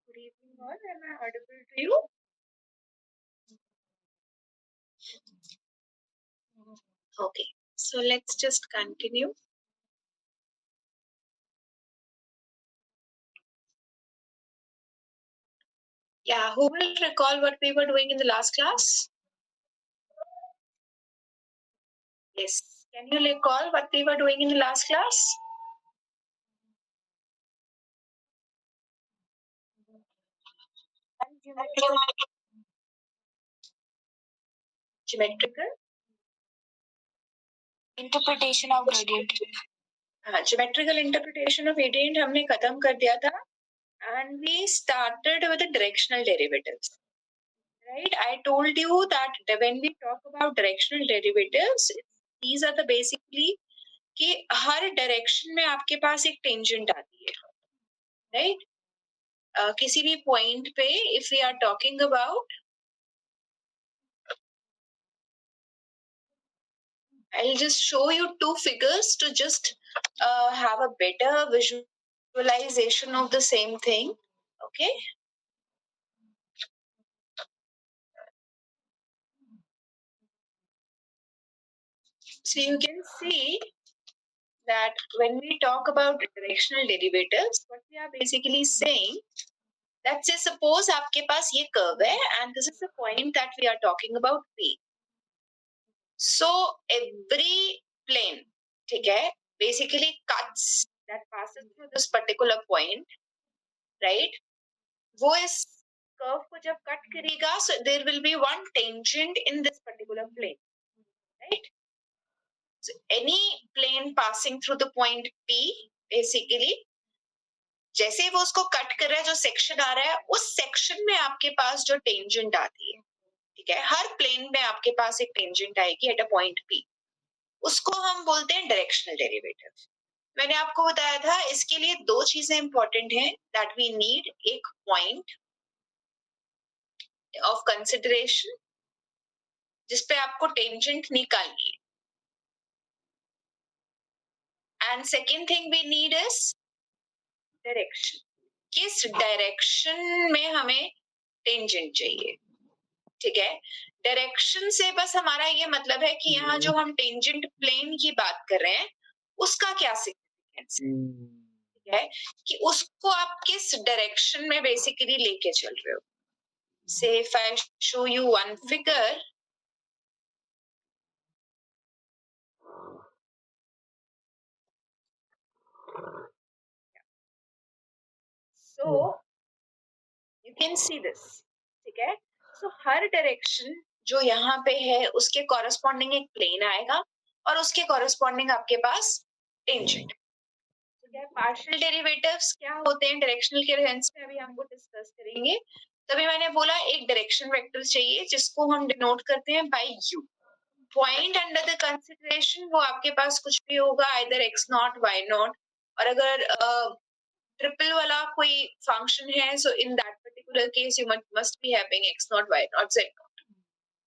Good evening all. Am I audible to you? Okay, so let's just continue. Yeah, who will recall what we were doing in the last class? Yes. Can you recall what we were doing in the last class? Geometrical interpretation of gradient. Geometrical interpretation of gradient हमने खत्म कर दिया था, and we started with the directional derivatives. Right? I told you that when we talk about directional derivatives, these are the basically कि हर direction में आपके पास एक tangent आती है, राइट? किसी भी पॉइंट पे if we are talking about, I'll just show you two figures to just have a better visualization of the same thing. Okay. So you can see that when we talk about directional derivatives, what we are basically saying, let's say suppose आपके पास ये curve है and this is the point that we are talking about P. So every plane, ठीक है, basically cuts that passes through this particular point, right? वो इस curve को जब cut करेगा, so there will be one tangent in this particular plane, right? So any plane passing through the point P, basically, जैसे वो उसको cut कर रहा है, जो सेक्शन आ रहा है, उस सेक्शन में आपके पास जो टेंजेंट आती है, ठीक है, हर प्लेन में आपके पास एक टेंजेंट आएगी एट अ पॉइंट P, उसको हम बोलते हैं डायरेक्शनल डेरिवेटिव। मैंने आपको बताया था इसके लिए दो चीजें इंपॉर्टेंट हैं, दैट वी नीड एक पॉइंट ऑफ कंसिडरेशन जिसपे आपको टेंजेंट निकालनी है, and second thing we need is direction, किस डायरेक्शन में हमें टेंजेंट चाहिए, ठीक है। डायरेक्शन से बस हमारा ये मतलब है कि यहाँ जो हम टेंजेंट प्लेन की बात कर रहे हैं उसका क्या सिग्निफिकेंस है, ठीक है, कि उसको आप किस डायरेक्शन में बेसिकली लेके चल रहे हो। Say if I show you one figure, so you can see this, ठीक है। So हर डायरेक्शन जो यहाँ पे है उसके कॉरेस्पॉन्डिंग एक प्लेन आएगा और उसके कॉरेस्पॉन्डिंग आपके पास टेंजेंट, ठीक है। पार्शियल डेरिवेटिव्स क्या होते हैं डायरेक्शनल के सेंस में अभी हमको डिस्कस करेंगे। तभी मैंने बोला एक डायरेक्शन वेक्टर चाहिए जिसको हम डिनोट करते हैं by u। Point under the consideration वो आपके पास कुछ भी होगा, आइदर x0 y0, और अगर ट्रिपल वाला कोई फंक्शन है, so in that particular case you must be having x not y not z not,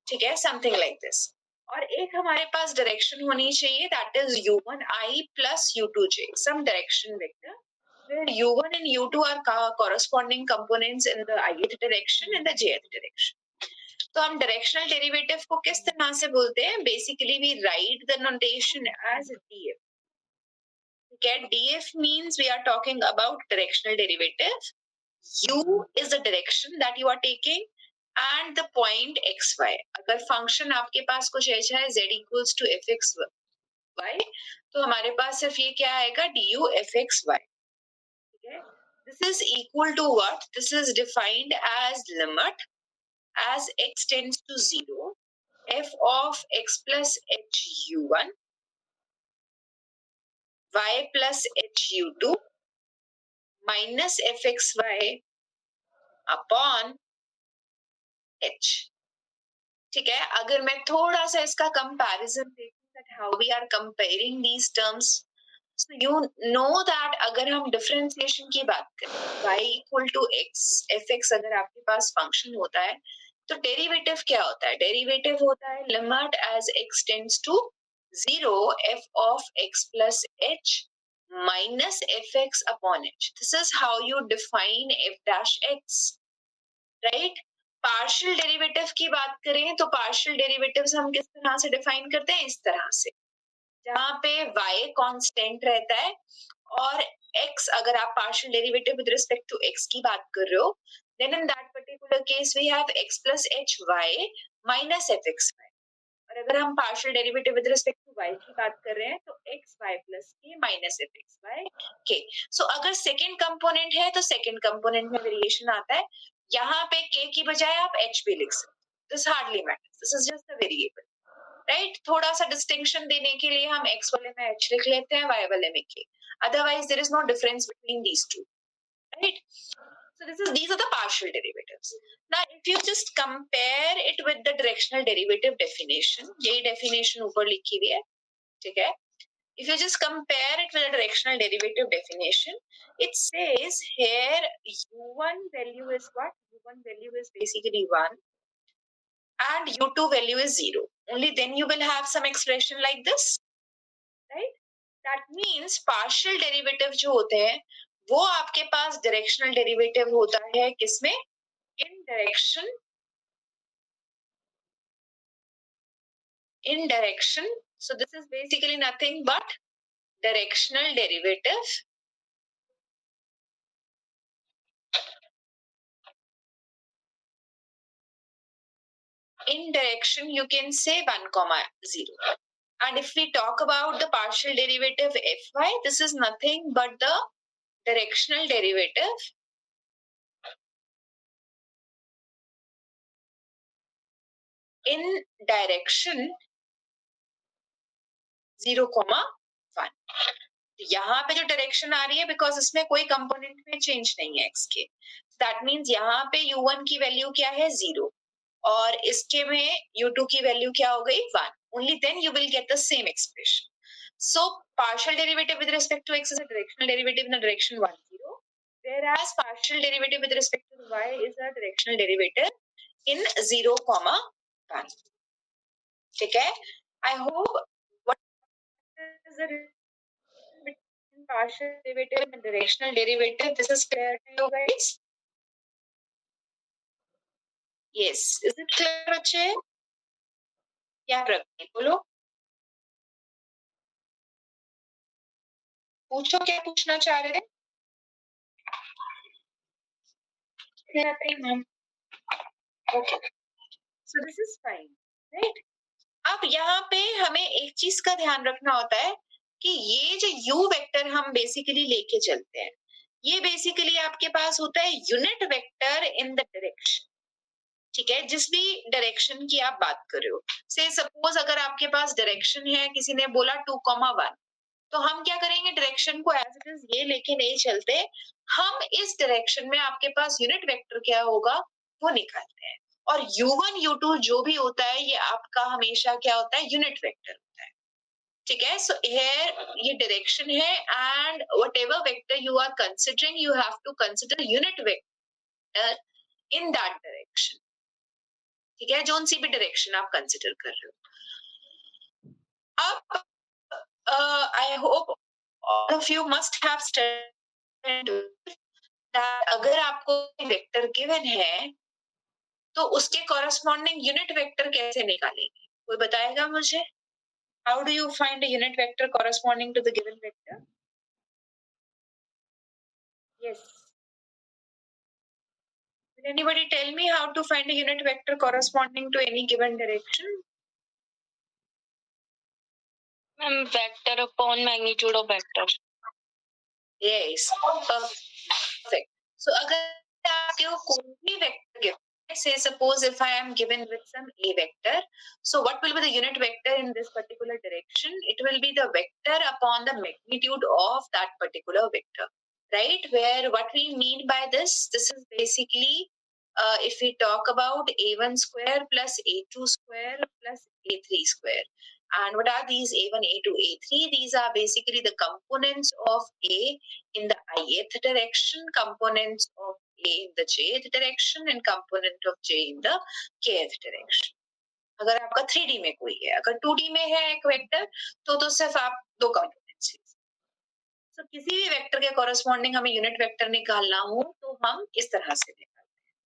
ठीक है, समथिंग लाइक दिस। और एक हमारे पास डायरेक्शन होनी चाहिए, that is u1i plus u2j, some direction vector where u1 and u2 are corresponding components in the ith direction and the jth direction. तो हम directional derivative को किस तरह से बोलते हैं? Basically we write the notation as df. ठीक है, df means we are talking about directional derivative. u is the direction that you are taking and the point xy. अगर फंक्शन आपके पास कुछ ऐसा है z equals to fx y, तो हमारे पास सिर्फ ये क्या आएगा, du fx y. ठीक है, this is equal to what? This is defined as limit as x tends to 0 f of x plus h u1 y plus h u2 minus fxy upon h. ठीक है, अगर मैं थोड़ा सा इसका comparison देखूं that how we are comparing these terms, so you know that अगर हम डिफरेंशिएशन की बात करें y equal to x fx अगर आपके पास फंक्शन होता है तो डेरिवेटिव क्या होता है? डेरिवेटिव होता है limit as x tends to 0 f of x plus h minus fx upon h. This is how you define f dash x, right? Partial derivative की बात करें तो पार्शियल डेरिवेटिव्स हम किस तरह से डिफाइन करते हैं? इस तरह से, जहां पे y कांस्टेंट रहता है और x, अगर आप partial derivative with respect to x की बात कर रहे हो, then in that particular case we have x plus hy minus fxy. और अगर हम partial derivative with respect to y की बात कर रहे हैं तो xy plus k minus fxy k. सो अगर सेकंड कंपोनेंट है तो सेकंड कंपोनेंट में वेरिएशन आता है, यहाँ पे k की बजाय आप h भी लिख सकते हो. This hardly matters, this is just a variable, right? थोड़ा सा डिस्टिंक्शन देने के लिए हम x वाले में h लिख लेते हैं, y वाले में k. Otherwise there is no difference between these two, right? So these are the partial derivatives. Now if you just compare it with the directional derivative definition, यही definition ऊपर लिखी हुई है, ठीक है? If you just compare it with the directional derivative definition, it says here u1 value is what? u1 value is basically 1 and u2 value is 0. Only then you will have some expression like this, right? That means partial derivative जो होते हैं वो आपके पास directional derivative होता है किसमें? इन direction. So this is basically nothing but directional derivative in direction, you can say 1 comma 0. And if we talk about the partial derivative fy, this is nothing but the directional derivative in direction 0 comma 1. यहाँ पे जो direction आ रही है because इसमें कोई component में change नहीं है x के, दैट मीन्स यहाँ पे u1 की वैल्यू क्या है? 0 और इसके में u2 की वैल्यू क्या हो गई? 1. Only then you will get the same expression. So partial derivative with respect to x is a directional derivative in the direction 1 0, whereas partial derivative with respect to y is a directional derivative in 0 comma 1. ठीक है, I hope what is the between partial derivative and directional derivative, this is clear to you guys? Yes, is it clear बच्चे? क्या प्रवीण बोलो, पूछो क्या पूछना चाह रहे थे? Ma'am, okay, so this is fine, right? अब यहाँ पे हमें एक चीज का ध्यान रखना होता है कि ये जो u वेक्टर हम बेसिकली लेके चलते हैं, ये बेसिकली आपके पास होता है unit vector in the direction. ठीक है, जिस भी डायरेक्शन की आप बात कर रहे हो, से सपोज अगर आपके पास डायरेक्शन है, किसी ने बोला 2,1, तो हम क्या करेंगे? डायरेक्शन को एज इट इज ये लेके नहीं चलते, हम इस डायरेक्शन में आपके पास यूनिट वेक्टर क्या होगा वो निकालते हैं. और u1 u2 जो भी होता है ये आपका हमेशा क्या होता है? यूनिट वेक्टर होता है. ठीक है. So here ये direction है and whatever vector you are considering, you have to consider unit vector in that direction. ठीक है, जोन सी भी डायरेक्शन आप कंसिडर कर रहे हो. अब I hope all of you must have studied that अगर आपको वेक्टर गिवन है तो उसके कॉरेस्पॉन्डिंग यूनिट वेक्टर कैसे निकालेंगे? कोई बताएगा मुझे? How do you find a unit vector corresponding to the given vector? Yes. Will anybody tell me how to find a unit vector corresponding to any given direction? Vector upon magnitude of vector. Yes. Perfect. So अगर आपको कोई भी vector given, say suppose if I am given with some a vector, so what will be the unit vector in this particular direction? It will be the vector upon the magnitude of that particular vector, right? Where what we mean by this is basically if we talk about a1 square plus a2 square plus a3 square. And what are these a1, a2, a3? These are basically the components of a in the ith direction, components of a in the jth direction, and component of j in the kth direction. अगर आपका 3D में कोई है, अगर 2D में है एक vector तो सिर्फ आप दो कंपोनेंट्स. तो किसी भी वेक्टर के कॉरेस्पॉन्डिंग हमें यूनिट वेक्टर निकालना हो तो हम इस तरह से निकालते हैं.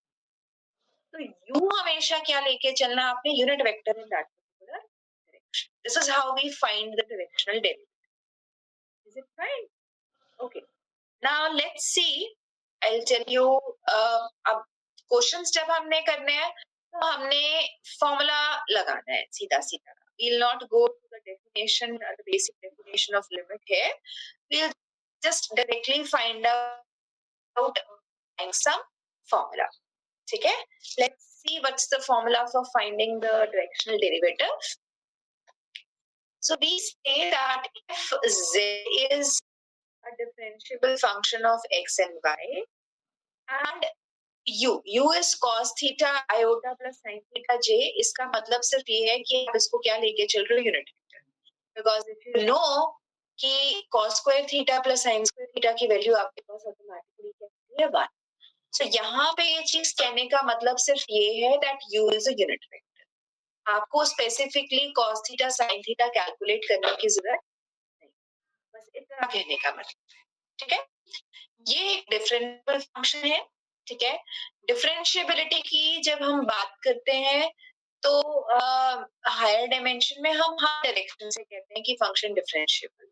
तो यू हमेशा क्या लेके चलना आपने unit vector in that particular direction. This is how we find the directional derivative. Is it fine? Okay. Now let's see. I will tell you. अब क्वेश्चंस जब हमने करने हैं तो हमने फॉर्मूला लगाना है सीधा सीधा. We'll not go to the definition, the basic definition of limit here. We'll just directly find out some formula. ठीक है? Let's see what's the formula for finding the directional derivative. So we say that if z is a differentiable function of x and y and u is cos theta iota plus sin theta j, इसका मतलब सिर्फ ये है कि आप इसको क्या लेके चल रहे हो unit vector. Because if you know कि cos square theta plus sin square theta की वैल्यू आपके पास ऑटोमेटिकली क्या है 1. सो यहाँ पे ये चीज कहने का मतलब सिर्फ ये है that u is a unit vector. आपको specifically cos theta sin theta calculate करने की जरूरत नहीं. बस इतना कहने का मतलब. ठीक है. ये एक डिफरेंशियल फंक्शन है. ठीक है. डिफरेंशिएबिलिटी की जब हम बात करते हैं तो हायर डायमेंशन में हम हर डायरेक्शन से कहते हैं कि फंक्शन डिफरेंशिएबल.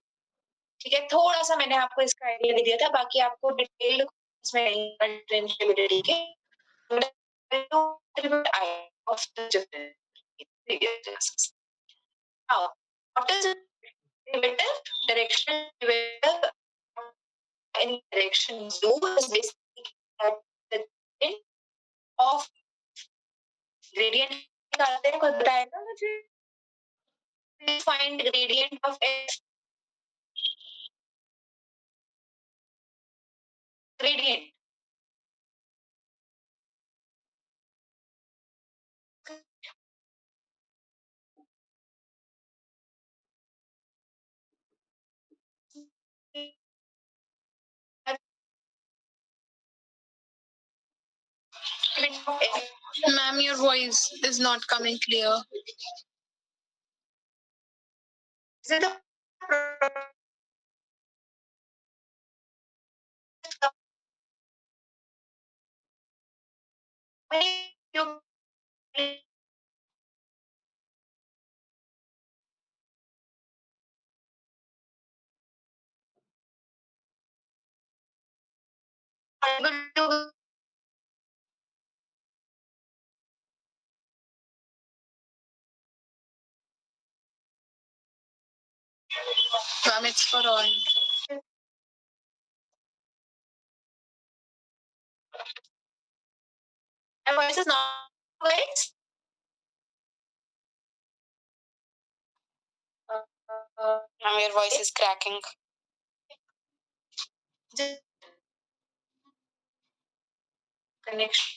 ठीक है. थोड़ा सा मैंने आपको इसका आइडिया दे दिया था, बाकी आपको डिटेल इसमें नहीं डिफरेंशिएबिलिटी के of the different previous classes. Now, what is derivative? Directional derivative in direction u is basically the gradient of gradient निकालते हैं. कोई बताएगा मुझे? We find gradient of x. Gradient. Ma'am, your voice is not coming clear. Is it the you able to Ma'am, it's for all. my voice is not right. Ma'am, your voice is cracking. Just connection.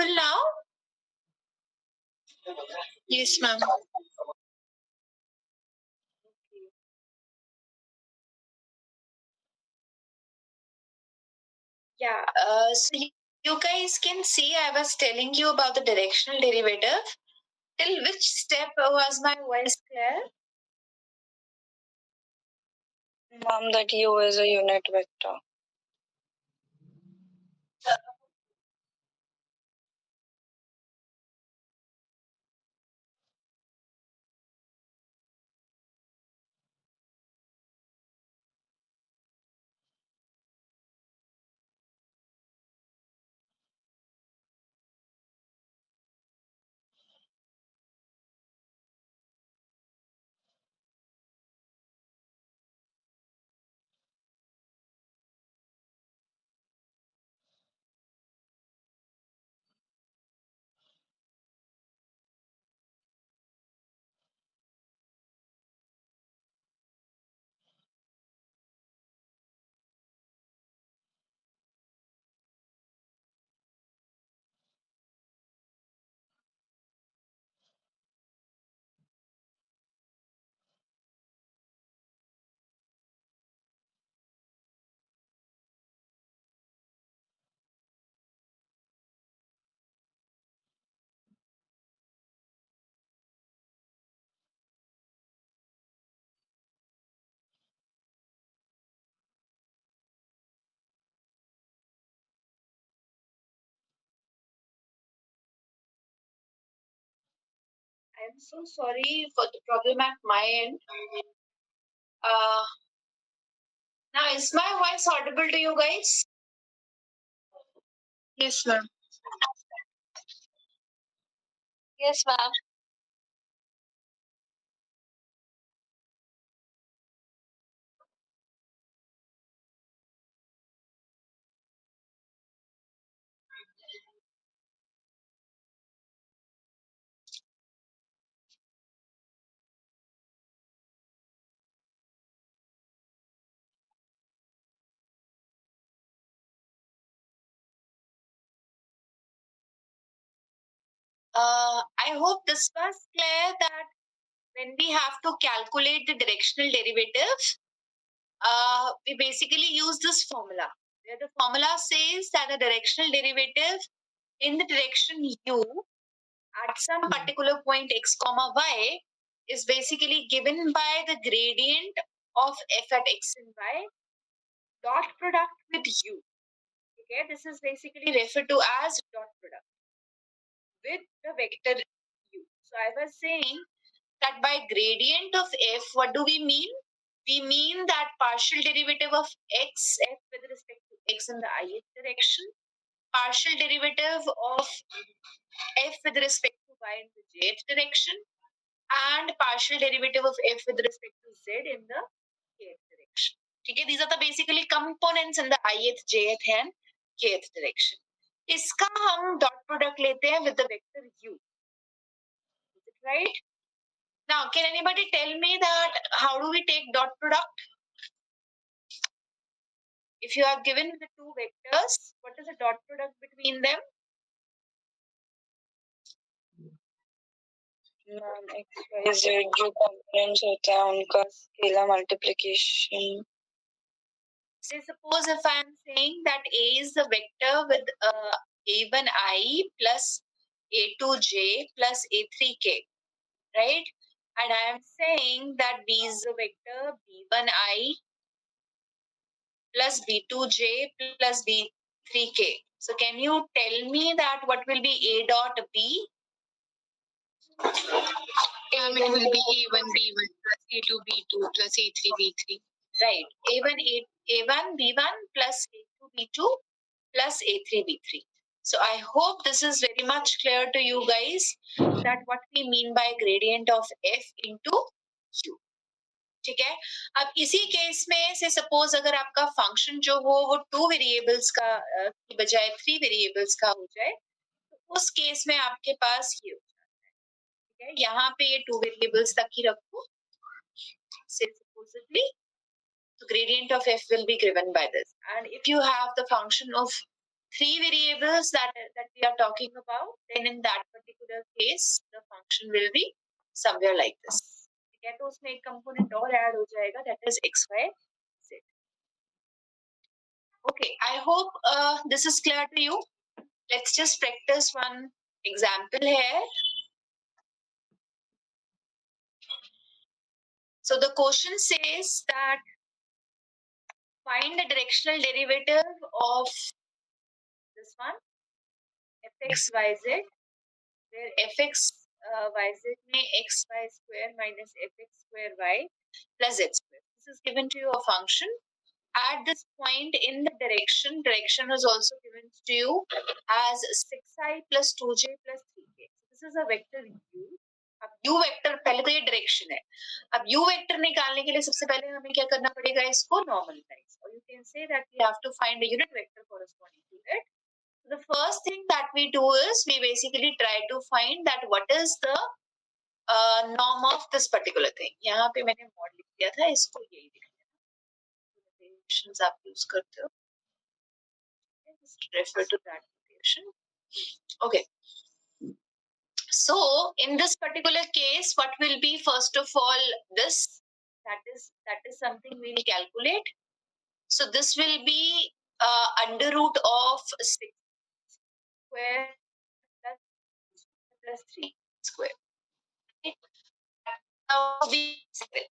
audible now? Yes, ma'am. Yeah, so you guys can see I was telling you about the directional derivative. Till which step was my voice clear? Ma'am, that U is a unit vector. I'm so sorry for the problem at my end. Uh, Now is my voice audible to you guys? Yes, ma'am. Yes, ma'am. I hope this was clear that when we have to calculate the directional derivative, we basically use this formula. Where the formula says that the directional derivative in the direction u at some particular point x comma y is basically given by the gradient of f at x and y dot product with u. Okay, this is basically referred to as dot product with the vector u. So I was saying that by gradient of f, what do we mean? We mean that partial derivative of x, f with respect to x in the ith direction, partial derivative of f with respect to y in the jth direction, and partial derivative of f with respect to z in the kth direction. Okay, these are the basically components in the ith, jth and kth direction. इसका हम dot product लेते हैं with the vector u. Is it right? Now, can anybody tell me that how do we take dot product? If you are given the two vectors, what is the dot product between them? Ma'am x y z जो components होते हैं उनका scalar multiplication. Say suppose if I am saying that A is the vector with A1i plus A2j plus A3k, right? And I am saying that B is the vector B1i plus B2j plus B3k. So can you tell me that what will be A dot B? It will be A1 B1 plus A2 B2 plus A3 B3. Right. A1 B1 plus A2 B2 plus A3 B3. So I hope this is very much clear to you guys that what we mean by gradient of f into u. ठीक है. अब इसी case में से suppose अगर आपका function जो हो वो 2 वेरिएबल्स का की बजाय 3 वेरिएबल्स का हो जाए तो उस केस में आपके पास ये हो जाता है. ठीक है, यहाँ पे ये 2 वेरिएबल्स तक ही रखो. Say supposedly the gradient of f will be given by this, and if you have the function of three variables that we are talking about, then in that particular case, the function will be somewhere like this. ठीक है, तो उसमें एक component और add हो जाएगा, that is x, y, z. Okay, I hope this is clear to you. Let's just practice one example here. So the question says that find the directional derivative of this one, fx, yz, where fx, yz में xy square minus fx square y plus z square. This is given to you a function. At this point in the direction is also given to you as 6i plus 2j plus 3k. So this is a vector u. अब u vector पहले तो ये direction है. अब u vector निकालने के लिए सबसे पहले हमें क्या करना पड़ेगा, इसको नॉर्मलाइज, और you can say that we have to find a unit vector corresponding to it. The first thing that we do is we basically try to find that what is the norm of this particular thing. यहाँ पे मैंने mod लिख दिया था, इसको यही लिख देना. Notations आप यूज करते हो. Just refer to that notation. Okay. So in this particular case, what will be first of all this? That is something we will calculate. So this will be under root of 6 square plus 3 square. Okay. Now we 7.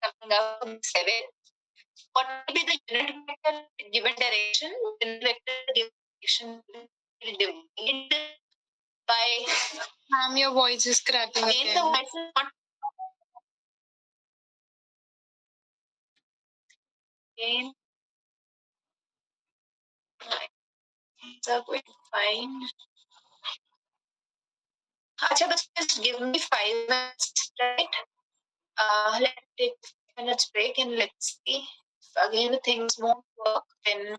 Coming out of 7. What will be the unit vector given direction? Unit vector given direction will divide by. Ma'am, your voice is cracking Again, again. the voice is not. Again, so going to find. Acha, just give me 5 minutes, right? Let's take 5 minutes break and let's see. If again the things won't work, then we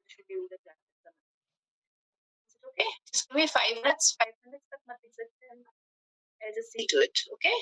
should do the class. Is it okay? Just give me 5 minutes. 5 minutes, but nothing. I'll just see to it. Okay.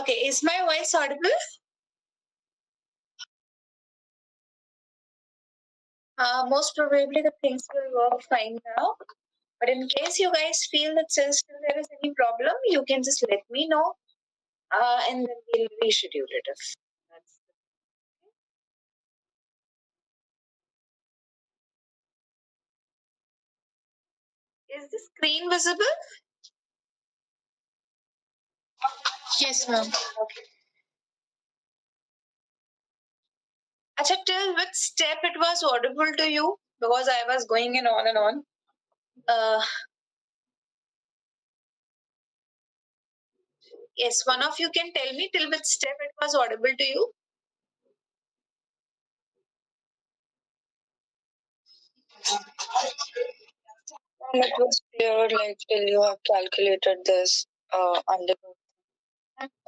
Okay, is my voice audible? Most probably the things will work fine now. But in case you guys feel that still there is any problem, you can just let me know, and then we'll reschedule it. If that's Is the screen visible? Yes, ma'am. Okay. Acha, till which step it was audible to you? Because I was going in on and on. Yes, one of you can tell me till which step it was audible to you? It was clear, like till you have calculated this under.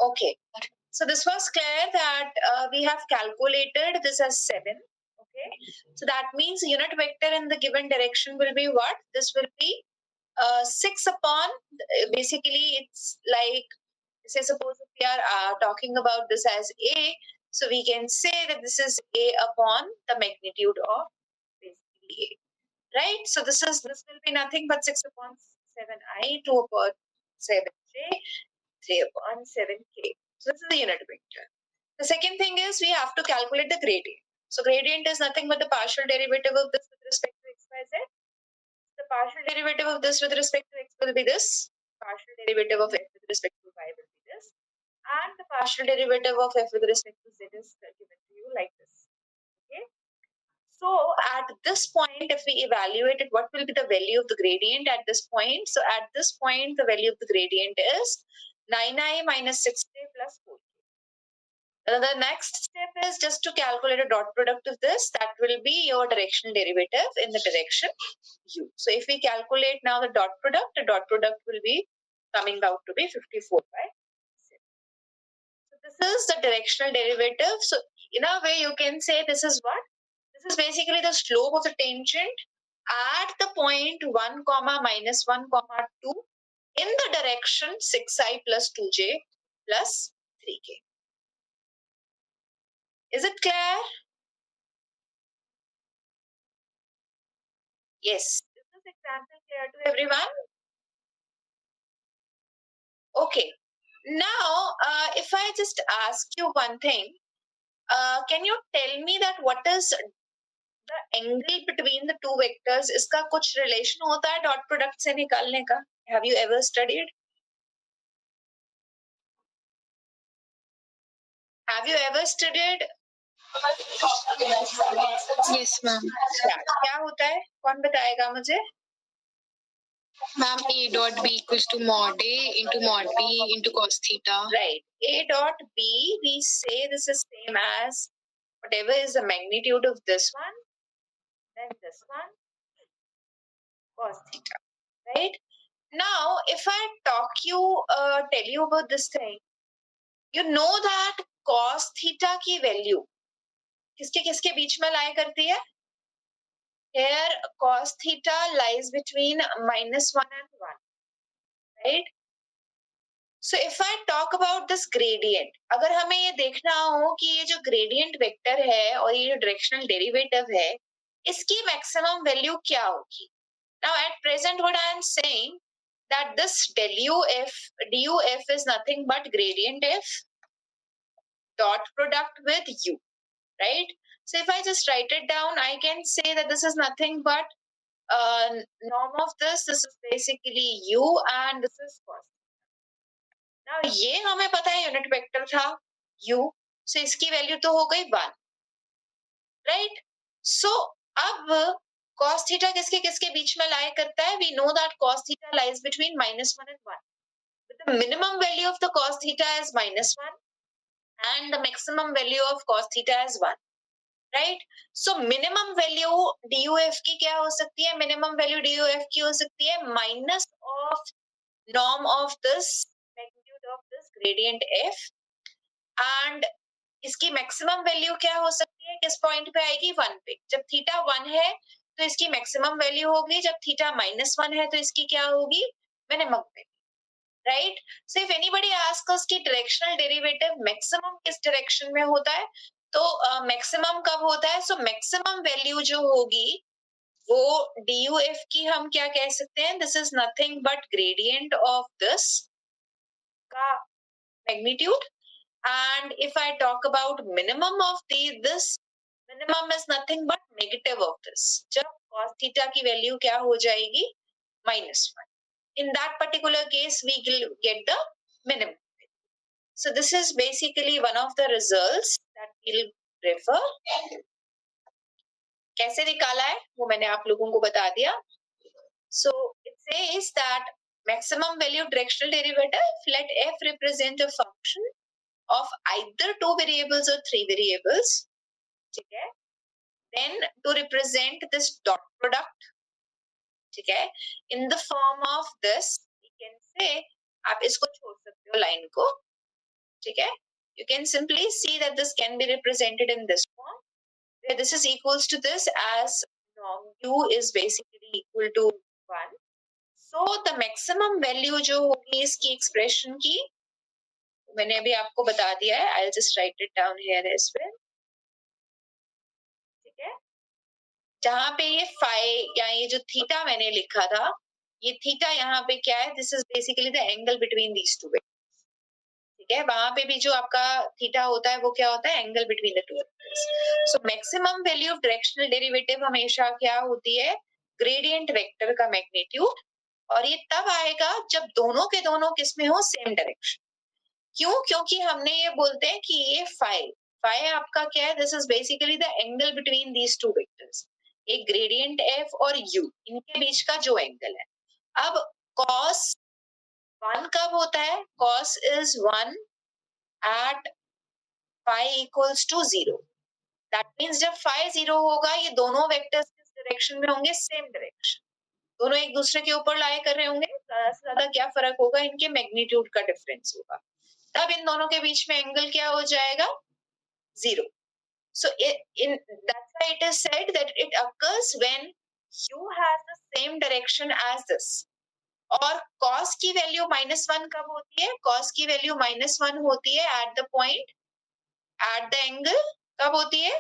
Okay. So this was clear that we have calculated this as 7. Okay. So that means unit vector in the given direction will be what? This will be 6 upon, basically it's like, say suppose if we are talking about this as A, so we can say that this is A upon the magnitude of basically A. Right? So this will be nothing but 6 upon 7i, 2 upon 7j, 3 upon 7k. So this is the unit vector. The second thing is we have to calculate the gradient. So gradient is nothing but the partial derivative of this with respect to x, y, z. The partial derivative of this with respect to x will be this. Partial derivative of f with respect to y will be this. And the partial derivative of f with respect to z is given to you like this. Okay. So at this point, if we evaluated what will be the value of the gradient at this point, so at this point, the value of the gradient is 9i minus 6j plus 4. The next step is just to calculate a dot product of this. That will be your directional derivative in the direction u. So if we calculate now the dot product will be coming out to be 54 by 6. So this is the directional derivative. So in a way, you can say this is what? This is basically the slope of the tangent at the point 1 comma minus 1 comma 2 in the direction 6i plus 2j plus 3k. Is it clear? Yes. Is this example clear to everyone? Okay. Now, if I just ask you one thing, can you tell me that what is the angle between the two vectors? इसका कुछ relation होता है dot product से निकालने का? Have you ever studied? Have you ever studied? Yes, ma'am. क्या होता है? कौन बताएगा मुझे? Ma'am, A dot B equals to mod A into mod B into cos theta. Right. A dot B, we say this is same as whatever is the magnitude of this one, then this one, cos theta. Right? Now, if I tell you about this thing, you know that cos theta की value किसके किसके बीच में lie करती है? Here, cos theta lies between -1 and 1. Right? So if I talk about this gradient, अगर हमें ये देखना हो कि ये जो gradient vector है और ये जो directional derivative है, इसकी maximum value क्या होगी? Now at present what I am saying that this duf is nothing but gradient f dot product with u, right? So if I just write it down, I can say that this is nothing but norm of this is basically u and this is cos. Now ये हमें पता है unit vector था u, so इसकी value तो हो गई 1, right? So अब cos theta किसके किसके बीच में lie करता है? We know that cos theta lies between -1 and 1. But the minimum value of the cos theta is -1 and the maximum value of cos theta is 1. Right? So minimum value DUF की क्या हो सकती है? Minimum value DUF की हो सकती है minus of norm of this magnitude of this gradient f, and इसकी maximum value क्या हो सकती है? किस point पे आएगी? 1 पे. जब थीटा 1 है तो इसकी maximum value होगी, जब थीटा -1 है तो इसकी क्या होगी? Minimum value. right? So if anybody asks us कि directional derivative maximum किस direction में होता है, तो maximum कब होता है? So maximum value जो होगी वो DUF की हम क्या कह सकते हैं? This is nothing but gradient of this का magnitude. And if I talk about minimum of this, minimum is nothing but negative of this. जब cos theta की value क्या हो जाएगी? -1. In that particular case, we will get the minimum. So this is basically one of the results that we'll refer. कैसे निकाला है वो मैंने आप लोगों को बता दिया. So it says that maximum value directional derivative, let f represent a function of either 2 variables or 3 variables. ठीक है? Then to represent this dot product, ठीक है, in the form of this, we can say, आप इसको छोड़ सकते हो line को, ठीक है? You can simply see that this can be represented in this form, where this is equals to this as norm u is basically equal to 1. So the maximum value जो होगी इसकी expression की, मैंने अभी आपको बता दिया है. I'll just write it down here as well. ठीक है? जहां पे ये phi या ये जो theta मैंने लिखा था, ये theta यहाँ पे क्या है? This is basically the angle between these two vectors. ठीक है, वहां पे भी जो आपका थीटा होता है वो क्या होता है? Angle between the two vectors. So maximum value of directional derivative हमेशा क्या होती है? ग्रेडियंट वेक्टर का मैग्नीट्यूड. और ये तब आएगा जब दोनों के दोनों किस में हो? Same direction. क्यों? क्योंकि हमने ये बोलते हैं कि ये फाई आपका क्या है? This is basically the angle between these two vectors. एक ग्रेडियंट एफ और यू, इनके बीच का जो एंगल है. अब cos 1 कब होता है? cos is 1 at phi equals to 0. That means जब phi 0 होगा, ये दोनों वेक्टर्स किस डायरेक्शन में होंगे? Same direction. दोनों एक दूसरे के ऊपर लाई कर रहे होंगे. ज्यादा से ज्यादा क्या फर्क होगा? इनके मैग्नीट्यूड का डिफरेंस होगा. तब इन दोनों के बीच में एंगल क्या हो जाएगा? 0. So that's why it is said that it occurs when u has the same direction as this. और cos की वैल्यू -1 कब होती है? cos की वैल्यू -1 होती है at the point, at the angle. कब होती है?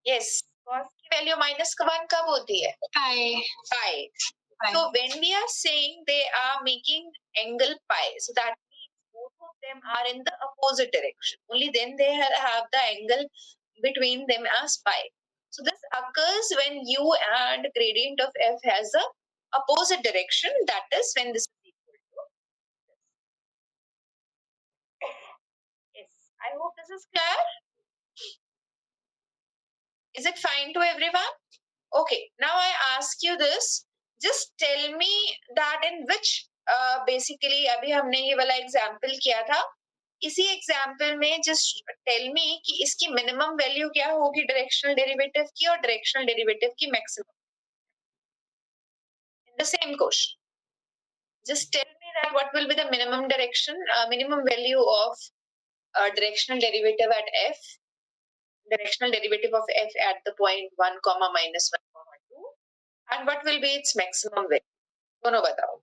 Yes, cos की वैल्यू -1 कब होती है? Pi. So when we are saying they are making angle pi, so that means both of them are in the opposite direction. Only then they have the angle between them as pi. So this occurs when u and gradient of f has the opposite direction. That is when this is equal to this. Yes, I hope this is clear. Is it fine to everyone? Okay, now I ask you this. Just tell me that in which basically अभी हमने ये वाला example किया था. इसी example में just tell me कि इसकी मिनिमम वैल्यू क्या होगी डायरेक्शनल डेरिवेटिव की और डायरेक्शनल डेरिवेटिव की maximum. In the same question, just tell me that what will be the minimum minimum value of directional derivative at f, directional derivative of f at the point 1, -1, 2, and what will be its maximum value. दोनों बताओ.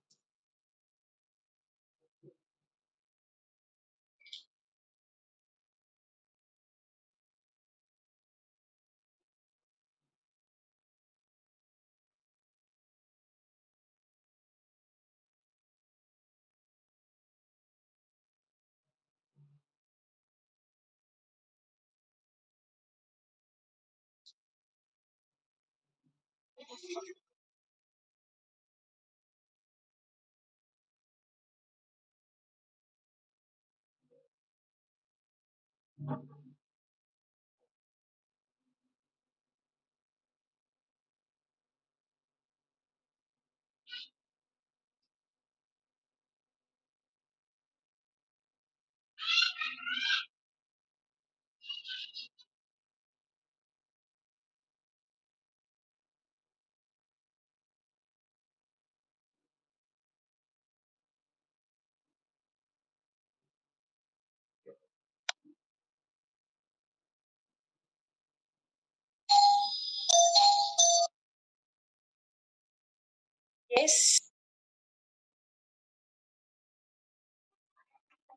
Yes.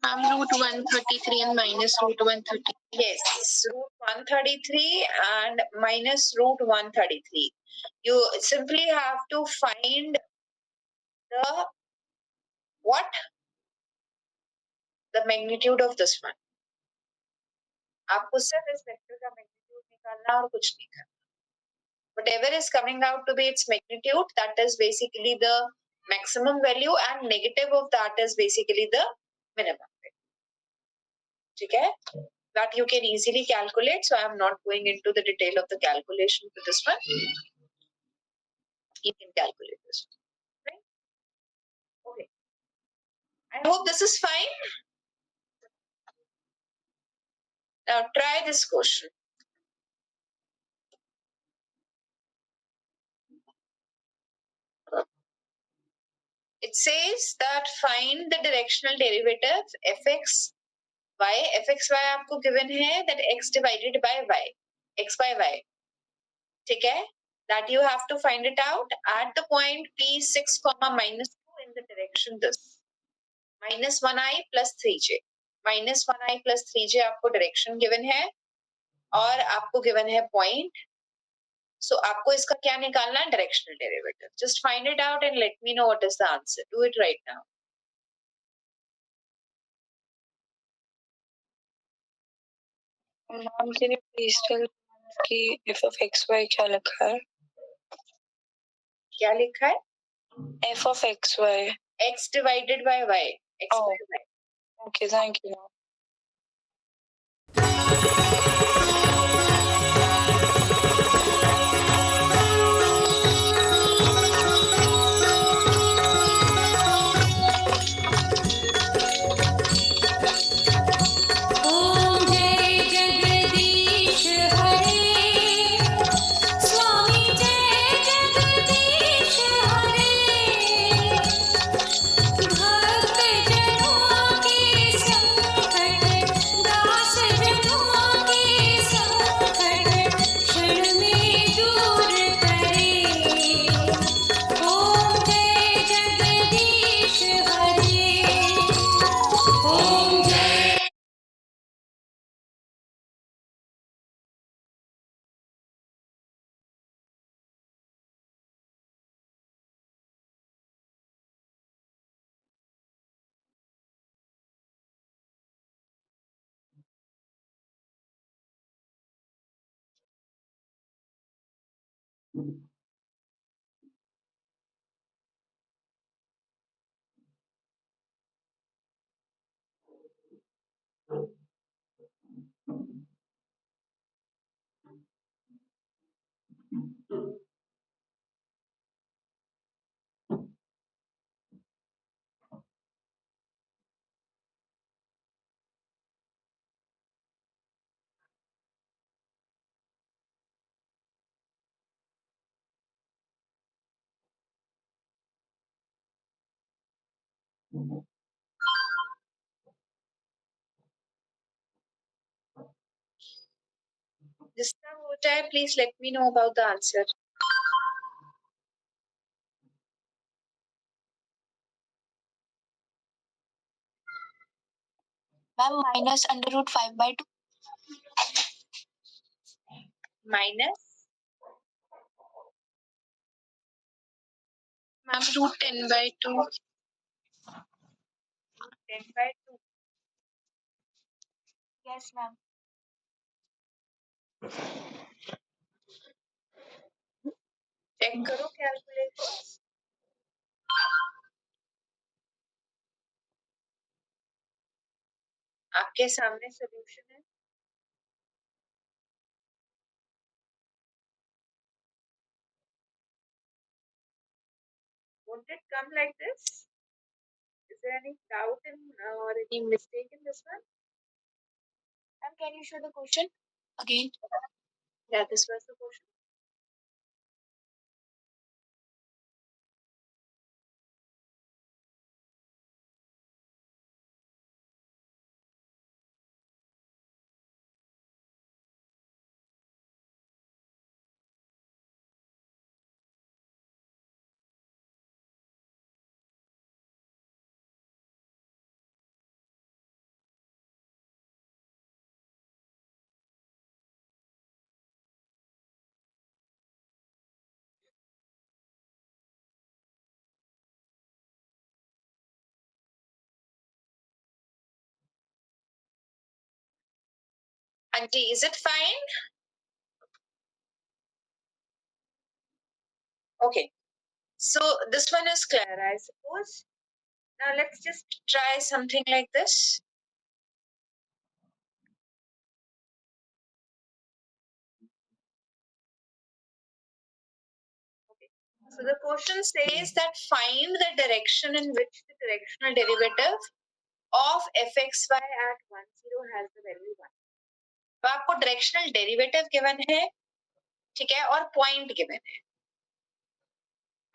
Root 133 and minus root 130. Yes, root 133 and minus root 133. You simply have to find the what? The magnitude of this one. आपको सिर्फ इस vector का magnitude निकालना और कुछ नहीं करना. Whatever is coming out to be its magnitude, that is basically the maximum value, and negative of that is basically the minimum value. ठीक है? That you can easily calculate, so I am not going into the detail of the calculation for this one. You can calculate this one. Right? Okay. I hope this is fine. Now try this question. It says that find the directional derivative fx y. fx y आपको given है that x divided by y, x by y. ठीक है? That you have to find it out at the point p6 comma minus 2 in the direction this. minus 1i plus 3j. minus 1i plus 3j आपको direction given है और आपको given है point. So आपको इसका क्या निकालना है? Directional derivative. Just find it out and let me know what is the answer. Do it right now. Ma'am, can you please tell कि f of x y क्या लिखा है? क्या लिखा है? f of x y. X divided by y. X by y. Okay, thank you. जिसका हो जाए, please let me know about the answer. Ma'am, minus under root 5 by 2. Minus. Ma'am, root 10 by 2. 10 by 2. Yes, ma'am. Check करो calculation. आपके सामने solution है. Won't it come like this? Is there any doubt in or any mistake in this one? Ma'am, can you show the question again? Yeah, this was the question. Auntie, is it fine? Okay, so this one is clear, I suppose. Now let's just try something like this. Okay. So the question says that find the direction in which the directional derivative of fxy at 10 has the value 1. तो आपको directional derivative given है, ठीक है, और point given है,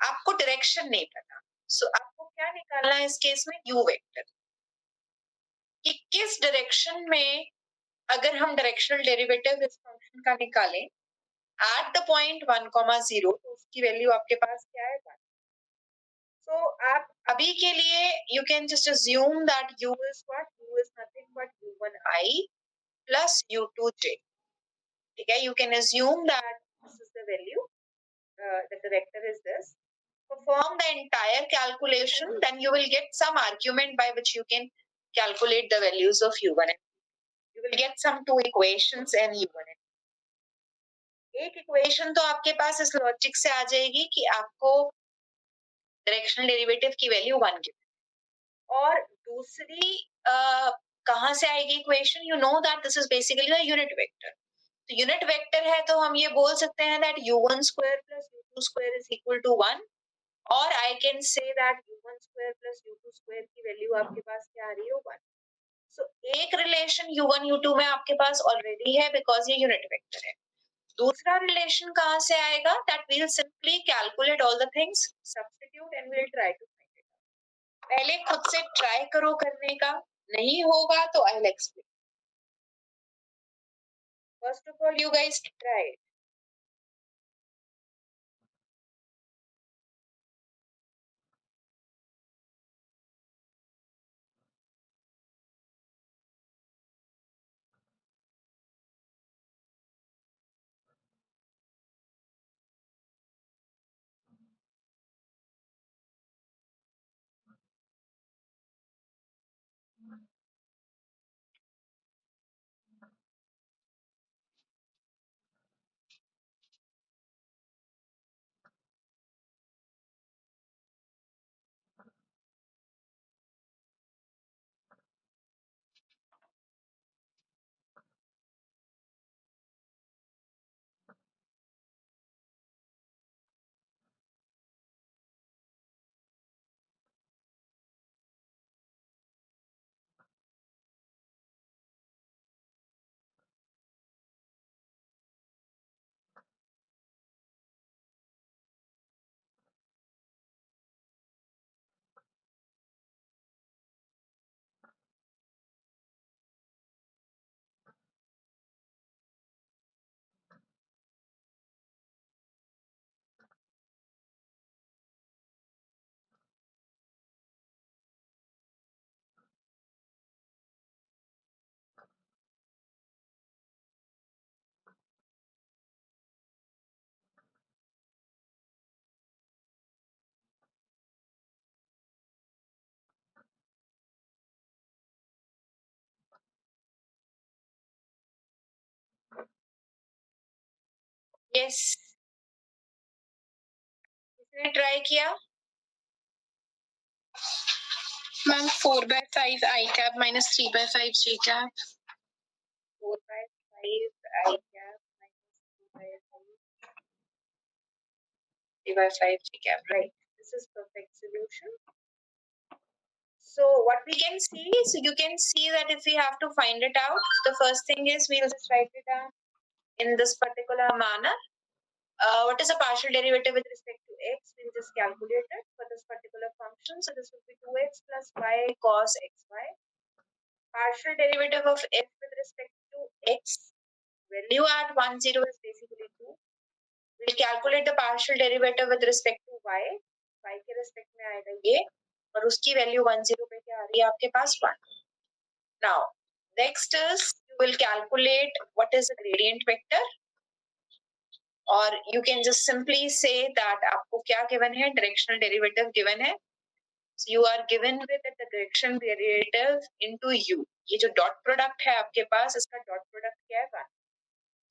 आपको direction नहीं पता। सो आपको क्या निकालना है इस केस में? यू वेक्टर, कि किस डायरेक्शन में अगर हम डायरेक्शनल डेरिवेटिव इस फंक्शन का निकालें एट द पॉइंट 1,0, तो उसकी वैल्यू आपके पास क्या है? 1. सो आप अभी के लिए you can just assume that u is what? u is nothing but u1i plus u2j, ठीक है, you can assume that this is the value, that the vector is this. Perform the entire calculation, then you will get some argument by which you can calculate the values of u1 and you will get some two equations and u1 and एक equation तो आपके पास इस logic से आ जाएगी कि आपको directional derivative की value 1 की, और दूसरी कहां से आएगी equation? You know that this is basically the unit vector. तो यूनिट वेक्टर है तो हम ये बोल सकते हैं that u1 square plus u2 square is equal to 1, और I can say that u1 square plus u2 square की वैल्यू आपके पास क्या आ रही है? 1. सो एक रिलेशन u1 u2 में आपके पास ऑलरेडी है बिकॉज ये यूनिट वेक्टर है। दूसरा रिलेशन कहां से आएगा? That we will simply calculate all the things, substitute and we will try to find it. पहले खुद से ट्राई करो करने का, नहीं होगा तो I will explain. First of all you guys try. Yes, किसने ट्राई किया? Ma'am 4/5 i cap minus 3/5 j cap. 4/5 I cap minus 3/5 J cap, right? This is perfect solution. So what we can see, so you can see that if we have to find it out, the first thing is we'll just write it down in this particular manner. What is a partial derivative with respect to x? We'll just calculate it for this particular function. So this will be 2x plus y cos xy. Partial derivative of f with respect to x, value at 10 is basically 2. We'll calculate the partial derivative with respect to y. Y के respect में आएगा ये, और उसकी value 10 पे क्या आ रही है आपके पास? 1. Now next is you will calculate what is the gradient vector, or you can just simply say that आपको क्या given है? Directional derivative given है. So you are given with the direction derivative into u. ये जो dot product है आपके पास, इसका dot product क्या है 1.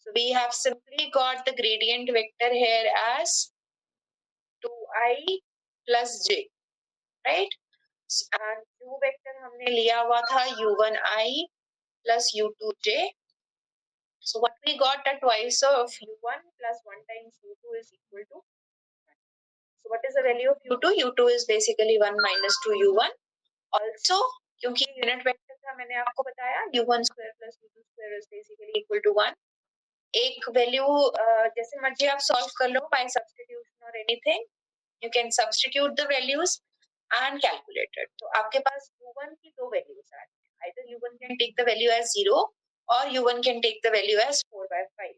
So we have simply got the gradient vector here as 2i plus j, right? And u vector हमने लिया हुआ था u1i plus u2j. So what we got, that twice of u1 plus 1 times u2 is equal to 1. So what is the value of u2? u2 is basically 1 minus 2 u1. Also, क्योंकि unit vector था, मैंने आपको बताया u1 square plus u2 square is basically equal to 1. एक value जैसे मर्जी आप solve कर लो बाय सब्स्टिट्यूशन और anything, you can substitute the values and calculate it. तो आपके पास u1 की दो वैल्यूज आ रही है. Either u1 can take the value as 0 और u1 can take the value as 4/5.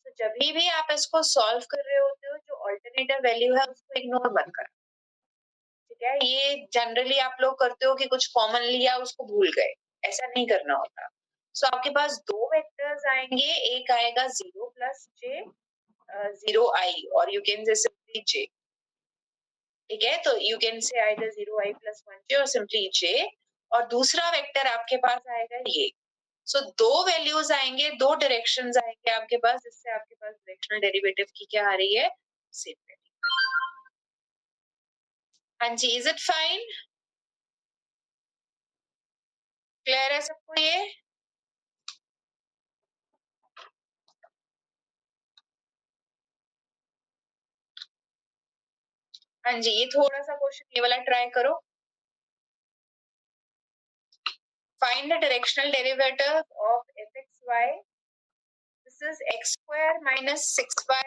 तो जब भी आप इसको सॉल्व कर रहे होते हो, जो अल्टरनेटिव वैल्यू है उसको इग्नोर मत करना. ठीक है, ये जनरली आप लोग करते हो कि कुछ कॉमन लिया उसको भूल गए, ऐसा नहीं करना होता. सो आपके पास दो वेक्टर्स आएंगे, एक आएगा 0 प्लस j 0i और यू कैन से सिंपली j. ठीक है, तो यू कैन से आइदर 0i plus 1j और सिंपली j. और दूसरा वेक्टर आपके पास आएगा ये. सो दो वैल्यूज आएंगे, दो डायरेक्शंस आएंगे आपके पास, जिससे आपके पास डायरेक्शनल डेरिवेटिव की क्या आ रही है, सेम वैल्यू. हाँ जी, इज इट फाइन? क्लियर है सबको ये? हाँ जी, ये थोड़ा सा क्वेश्चन ये वाला ट्राई करो. Find the directional derivative of fxy. This is x square minus 6xy.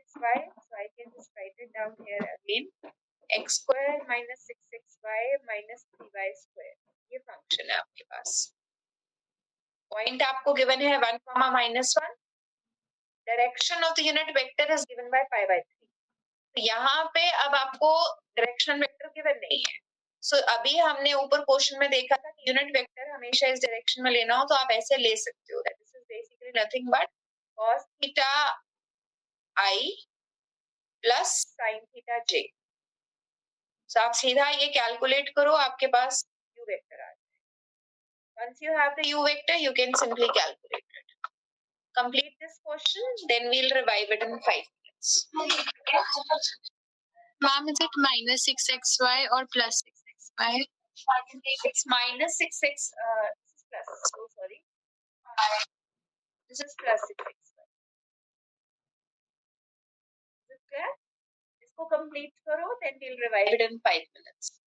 So I can just write it down here again. X square minus 6xy minus 3y square. ये फंक्शन है आपके पास. Point आपको given है 1, -1. Direction of the unit vector is given by 5/3. तो यहाँ पे अब आपको डायरेक्शनल वेक्टर गिवन नहीं है. सो अभी हमने ऊपर क्वेश्चन में देखा था कि यूनिट वेक्टर हमेशा इस डायरेक्शन में लेना हो तो आप ऐसे ले सकते हो. That is basically nothing but cos theta i plus sin theta j. सो आप सीधा ये कैलकुलेट करो, आपके पास u वेक्टर आ जाए. Once you have the u vector, you can simply calculate it. Complete this question, then we'll revive it in 5 minutes. Ma'am, is it minus 6xy or plus 6xy? It's minus 6x. This is plus. So sorry. This is plus 6xy. Is it clear? इसको complete करो, then we'll revive it in 5 minutes.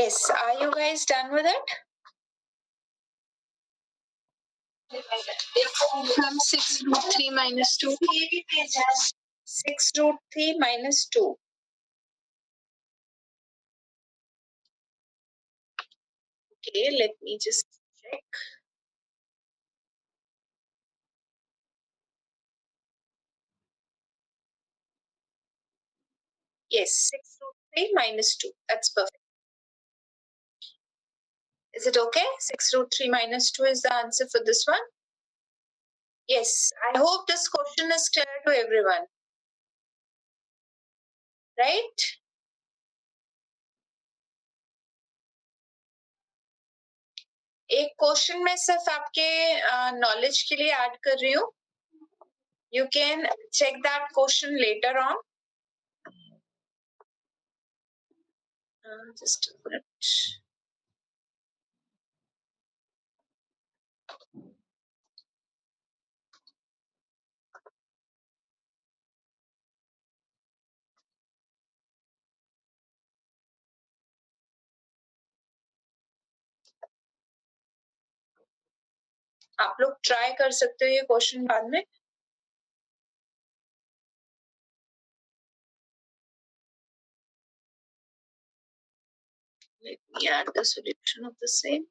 Yes, are you guys done with it? Ma'am, 6 root 3 minus 2. 6 root 3 minus 2. Okay, let me just check. Yes, 6 root 3 minus 2. That's perfect. Is it okay? 6 root 3 minus 2 is the answer for this one. Yes, I hope this question is clear to everyone. Right? एक question में सिर्फ आपके knowledge के लिए add कर रही हूँ. You can check that question later on. Just a minute. आप लोग ट्राई कर सकते हो ये क्वेश्चन बाद में. Let me add the solution of the same.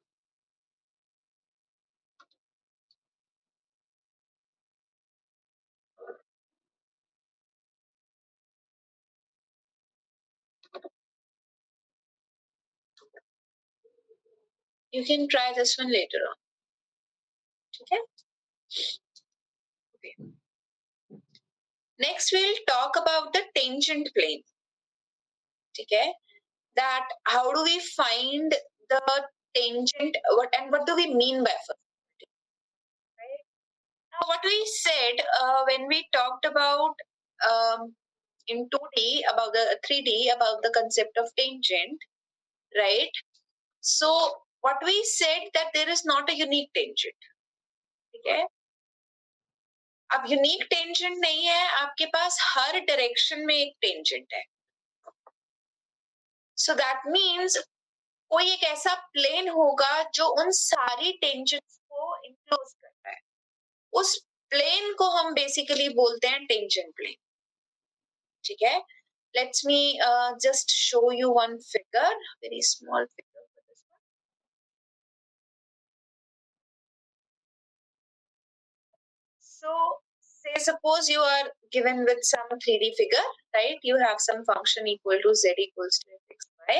You can try this one later on. Okay? Okay. Next, we'll talk about the tangent plane. Okay? That how do we find the tangent? What do we mean by first? Right? Now, what we said when we talked about in 2D about the 3D about the concept of tangent, right? So what we said that there is not a unique tangent. Okay? अब unique tangent नहीं है, आपके पास हर direction में एक tangent है. So that means कोई एक ऐसा प्लेन होगा जो उन सारी टेंजेंट्स को इंक्लोज करता है. उस प्लेन को हम बेसिकली बोलते हैं टेंजेंट प्लेन. ठीक है. Let's me just show you one figure, very small figure. So say suppose you are given with some 3D figure, right? You have some function equal to z equals to fxy.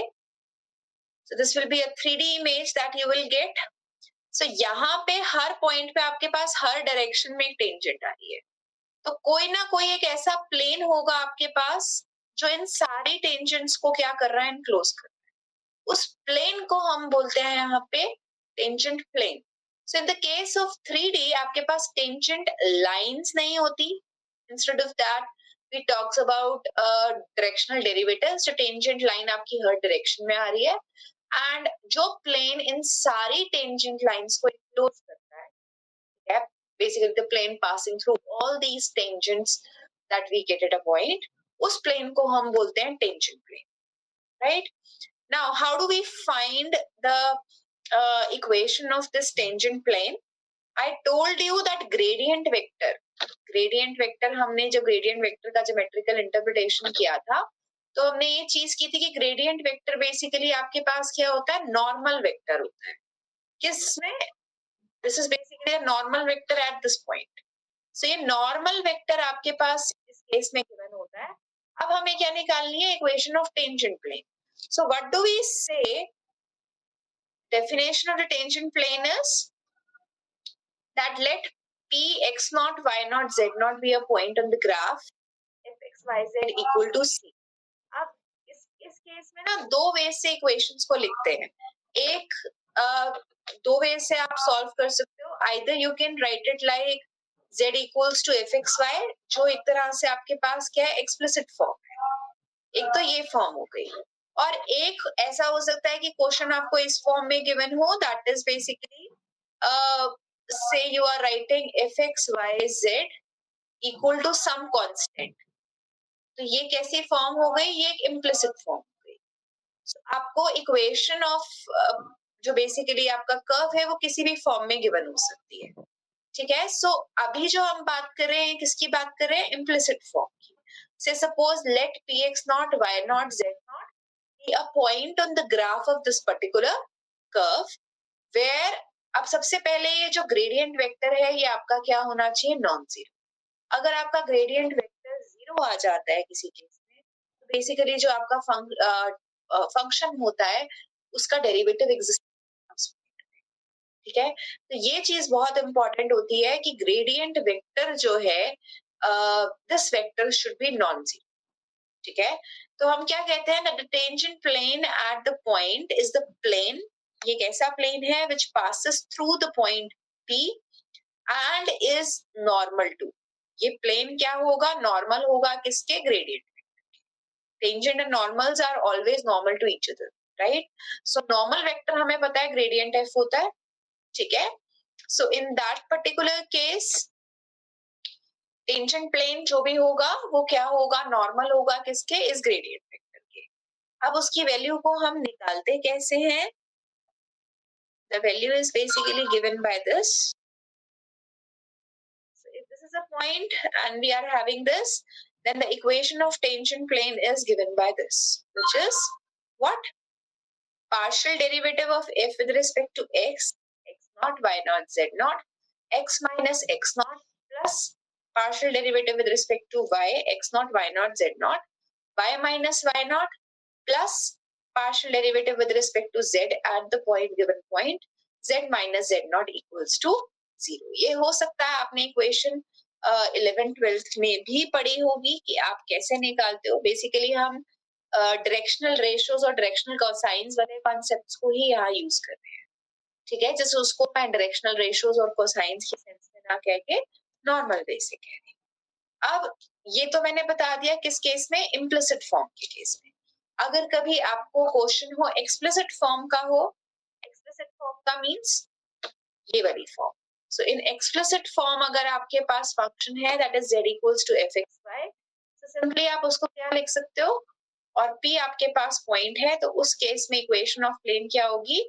So this will be a 3D image that you will get. So यहाँ पे हर point पे आपके पास हर direction में एक tangent आ रही है. तो कोई ना कोई एक ऐसा प्लेन होगा आपके पास जो इन सारी टेंजेंट्स को क्या कर रहा है, इनक्लोज कर रहा है. उस प्लेन को हम बोलते हैं यहाँ पे tangent plane. So in the case of 3D आपके पास tangent lines नहीं होती. Instead of that we talks about directional derivatives. जो tangent line आपकी हर direction में आ रही है and जो plane इन सारी tangent lines को enclose करता है. Okay? Basically the plane passing through all these tangents that we get at a point, उस plane को हम बोलते हैं tangent plane. Right? Now how do we find the equation of this tangent plane? I told you that gradient vector हमने जब gradient vector का geometrical interpretation किया था तो हमने ये चीज की थी कि gradient vector basically आपके पास क्या होता है, normal vector होता है. किसमें? This is basically a normal vector at this point. So ये normal vector आपके पास इस केस में given होता है. अब हमें क्या निकालनी है, equation of tangent plane. So what do we say? Definition of the tangent plane is that let p x naught y naught z naught be a point on the graph if x y z equal to c. अब इस case में ना दो वे से equations को लिखते हैं. एक दो वे से आप सॉल्व कर सकते हो. Either you can write it like z equals to fxy, जो एक तरह से आपके पास क्या है, एक्सप्लिसिट फॉर्म है. एक तो ये फॉर्म हो गई. और एक ऐसा हो सकता है कि क्वेश्चन आपको इस फॉर्म में गिवन हो, that is basically say you are writing fx y z equal to some constant. तो ये कैसी फॉर्म हो गई, ये एक implicit फॉर्म हो गई. आपको इक्वेशन ऑफ जो बेसिकली आपका कर्व है वो किसी भी फॉर्म में गिवन हो सकती है, ठीक है। सो अभी जो हम बात कर रहे हैं किसकी बात कर रहे हैं, इम्प्लिसिट फॉर्म की। से suppose let px naught y naught z naught be a point on the graph of this particular curve where, अब सबसे पहले ये जो ग्रेडियंट वेक्टर है ये आपका क्या होना चाहिए, नॉन जीरो। अगर आपका ग्रेडियंट वेक्टर जीरो आ जाता है किसी केस में, तो बेसिकली जो आपका फंक्शन होता है उसका डेरिवेटिव एग्जिस्ट, ठीक है। तो ये चीज बहुत इंपॉर्टेंट होती है कि ग्रेडियंट वेक्टर जो है this vector should be non zero, ठीक है। तो हम क्या कहते हैं, the tangent plane at the point is the plane, ये कैसा प्लेन है which passes through the point P and is normal to, ये प्लेन क्या होगा, नॉर्मल होगा किसके, gradient. Tangent and normals are always normal to each other, right. So normal vector हमें पता है ग्रेडियंट f होता है, ठीक है। So in that particular case tangent plane जो भी होगा वो क्या होगा, नॉर्मल होगा किसके, इस ग्रेडियंट वेक्टर के। अब उसकी वैल्यू को हम निकालते कैसे हैं, the value is basically given by this. So if this is a point and we are having this, then the equation of tangent plane is given by this, which is what, partial derivative of f with respect to x, x naught, y naught, z naught, x minus x naught plus partial derivative with respect to y, x naught, y naught, z naught, y minus y naught plus partial derivative with respect to z at the point given point, z minus z naught equals to 0। ये हो सकता है आपने equation 11th-12th में भी पढ़ी होगी कि आप कैसे निकालते हो। बेसिकली हम डायरेक्शनल रेशियोज और डायरेक्शनल कोसाइंस वाले कॉन्सेप्ट्स को ही यहाँ यूज कर रहे हैं, ठीक है। जैसे उसको मैं डायरेक्शनल रेशियोज और कोसाइंस के सेंस में ना कह के नॉर्मल वे से कह रही हूँ। अब ये तो मैंने बता दिया किस केस में, इम्प्लिसिट फॉर्म के केस में। अगर कभी आपको क्वेश्चन हो एक्सप्लिसिट फॉर्म का हो, एक्सप्लिसिट फॉर्म का मींस ये वाली form. So in explicit form अगर आपके पास फंक्शन है that is z equals to fxy, तो सिंपली आप उसको क्या लिख सकते हो, और P आपके पास पॉइंट है तो उस केस में इक्वेशन ऑफ प्लेन क्या होगी,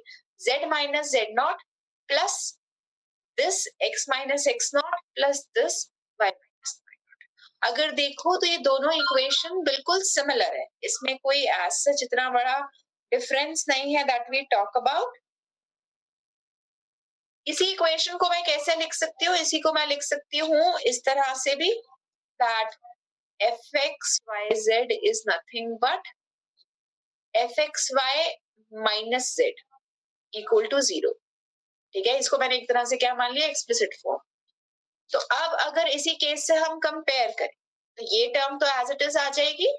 z minus z not plus this x minus x not plus this y minus y not. अगर देखो तो ये दोनों इक्वेशन बिल्कुल सिमिलर है, इसमें कोई ऐसा इतना बड़ा डिफरेंस नहीं है दैट वी टॉक अबाउट। इसी इक्वेशन को मैं कैसे लिख सकती हूँ, इसी को मैं लिख सकती हूँ इस तरह से भी, that fxyz is nothing but fxy minus z equal to 0, ठीक है। इसको मैंने एक तरह से क्या मान लिया, एक्सप्लिसिट फॉर्म। तो अब अगर इसी केस से हम कंपेयर करें तो ये टर्म तो एज इट इज आ जाएगी,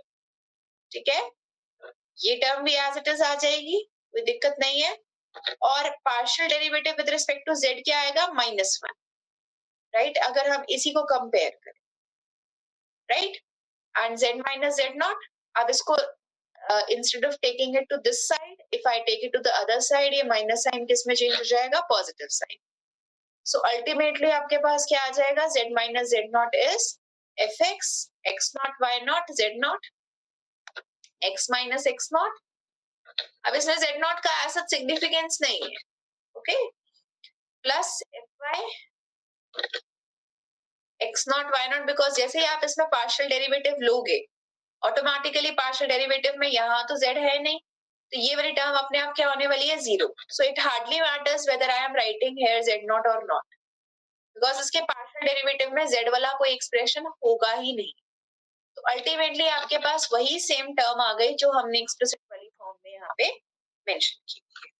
ठीक है, ये टर्म भी एज इट इज आ जाएगी, कोई दिक्कत नहीं है। और partial derivative with respect to z क्या आएगा, -1, राइट। अगर हम इसी को कंपेयर करें, right, and z minus z not, अब इसको instead of taking it to this side, if I take it to the other side, ये माइनस साइन किस में चेंज हो जाएगा, पॉजिटिव साइन। सो अल्टीमेटली आपके पास क्या आ जाएगा, z minus z not is fx x not y not z not x minus x not. अब इसमें z नॉट का ऐसा सिग्निफिकेंस नहीं है, okay, plus fy x not y not, because जैसे ही आप इसमें पार्शियल डेरिवेटिव लोगे ऑटोमेटिकली पार्शियल डेरिवेटिव में यहाँ तो z है नहीं, तो ये वाली टर्म अपने आप क्या होने वाली है, 0। So it hardly matters whether I am writing here z not और नॉट, बिकॉज इसके पार्शियल डेरिवेटिव में z वाला कोई एक्सप्रेशन होगा ही नहीं। तो अल्टीमेटली आपके पास वही सेम टर्म आ गई जो हमने एक्सप्लिसिट वाली फॉर्म में यहाँ पे मेंशन की है।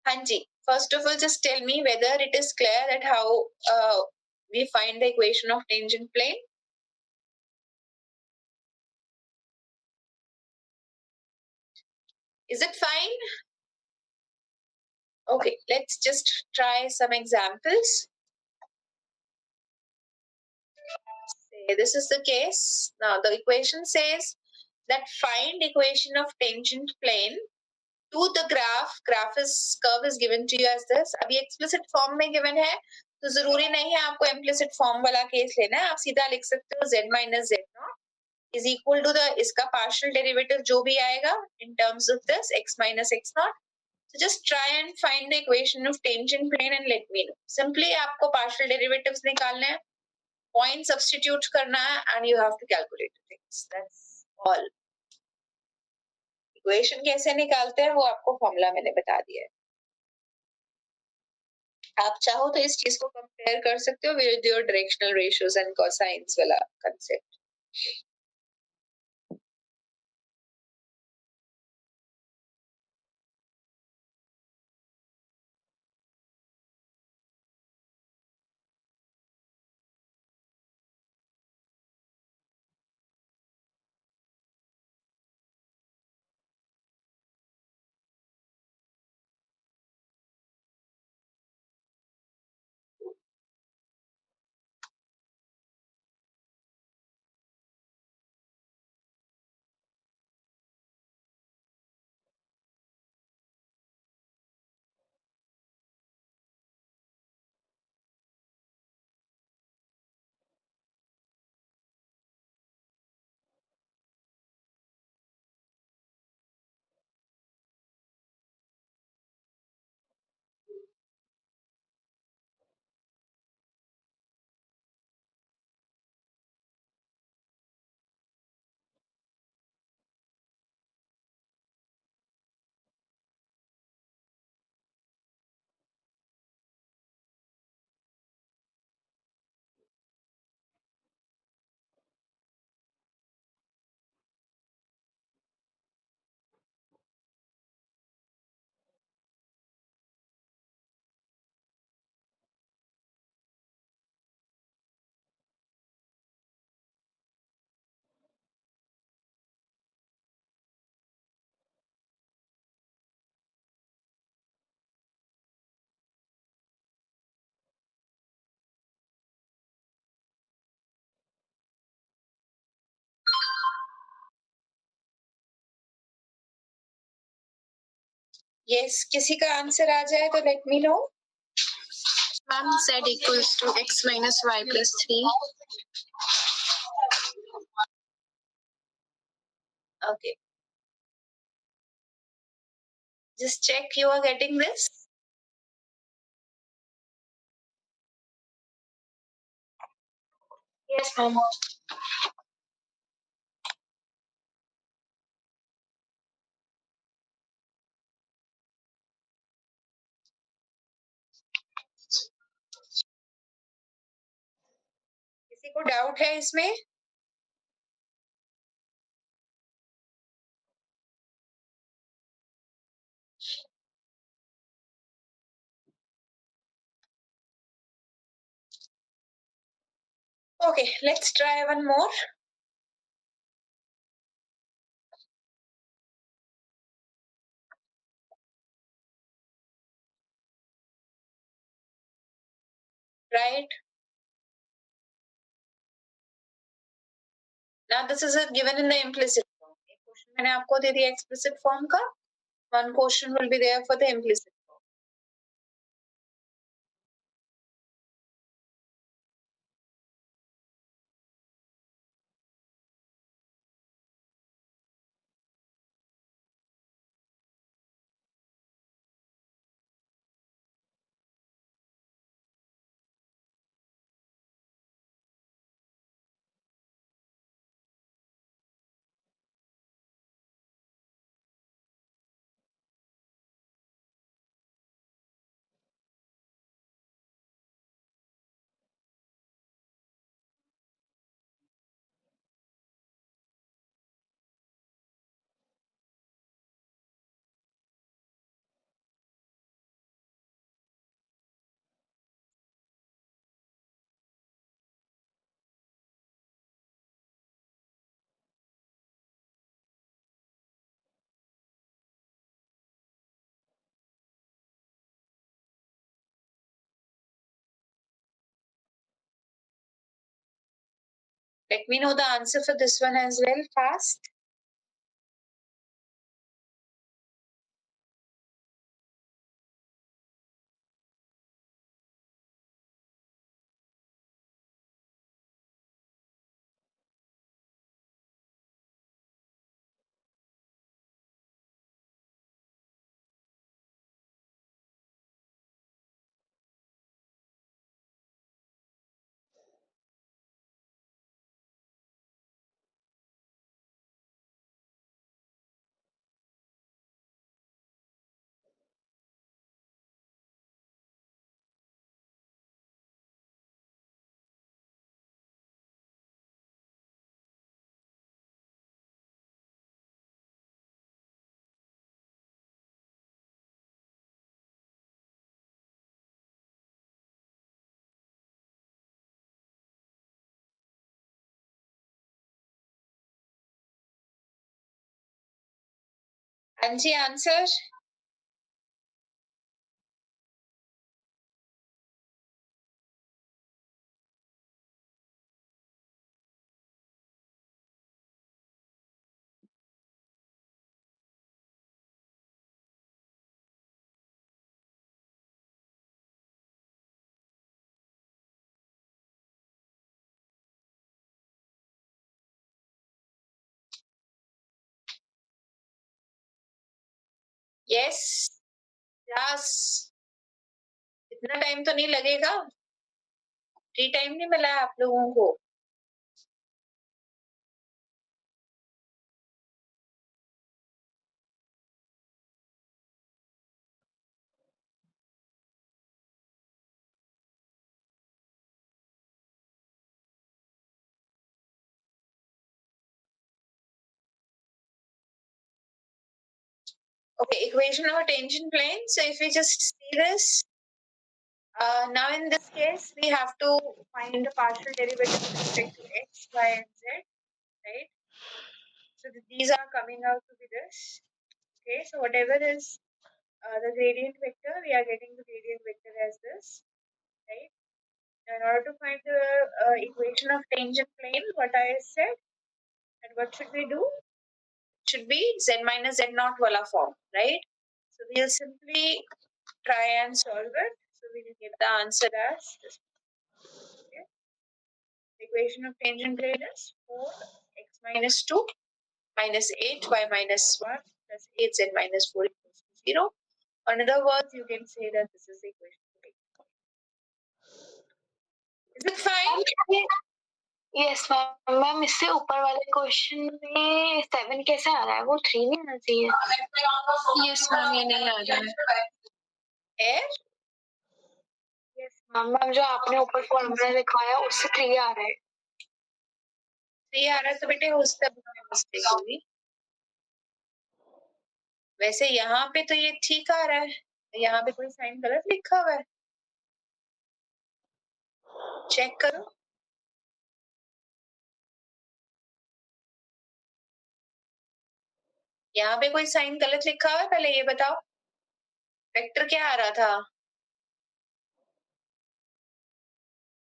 हाँ जी, first of all just tell me whether it is clear that how we find the equation of tangent plane. Is it fine? Okay, let's just try some examples. Say this is the case. Now the equation says that find equation of tangent plane to the graph. Curve is given to you as this. अभी explicit form में given है, तो जरूरी नहीं है आपको implicit form वाला case लेना है, आप सीधा लिख सकते हो z minus z naught is equal to the इसका partial derivative जो भी आएगा in terms of this x minus x naught. So just try and find the equation of tangent plane and let me know. Simply आपको partial derivatives निकालने हैं, point substitute करना है and you have to calculate things. That's all. Equation कैसे निकालते हैं वो आपको formula मैंने बता दिया है. आप चाहो तो इस चीज को कंपेयर कर सकते हो with your directional ratios and cosines वाला concept. Yes, किसी का आंसर आ जाए तो let me know. Ma'am, z equals to x minus y plus 3. Okay. Just check you are getting this. Yes, ma'am. किसी को डाउट है इसमें? Okay, let's try one more. Right? Now this is given in the implicit form. एक question मैंने आपको दे दिया explicit form का. One question will be there for the implicit form. Let me know the answer for this one as well fast. हाँ जी, answer yes yes. इतना time तो नहीं लगेगा, फ्री टाइम नहीं मिला है आप लोगों को। Okay, equation of a tangent plane. So if we just see this, now in this case, we have to find the partial derivative with respect to x, y, and z, right? So these are coming out to be this. Okay, so whatever is the gradient vector, we are getting the gradient vector as this, right? In order to find the equation of tangent plane, what I said, and what should we do? Should be z minus z naught wala form, right? So we'll simply try and solve it. So we will get the answer as this. Okay. The equation of tangent plane is 4x minus 2 minus 8y minus 1 plus 8z minus 4 equals to 0. In other words, you can say that this is the equation of tangent plane. Is it fine? Yes ma'am. Ma'am इससे ऊपर वाले question में 7 कैसे आ रहा है? वो 3 नहीं आना चाहिए। यस मैम, ये नहीं आ रहा है। यस मैम, जो आपने ऊपर फॉर्मूला लिखवाया उससे 3 आ रहा है। 3 आ रहा है तो बेटे हो सकता है मिस्टेक होगी। वैसे यहाँ पे तो ये ठीक आ रहा है, यहाँ पे कोई साइन गलत लिखा हुआ है, चेक करो। यहाँ पे कोई साइन गलत लिखा हुआ है, पहले ये बताओ। वेक्टर क्या आ रहा था?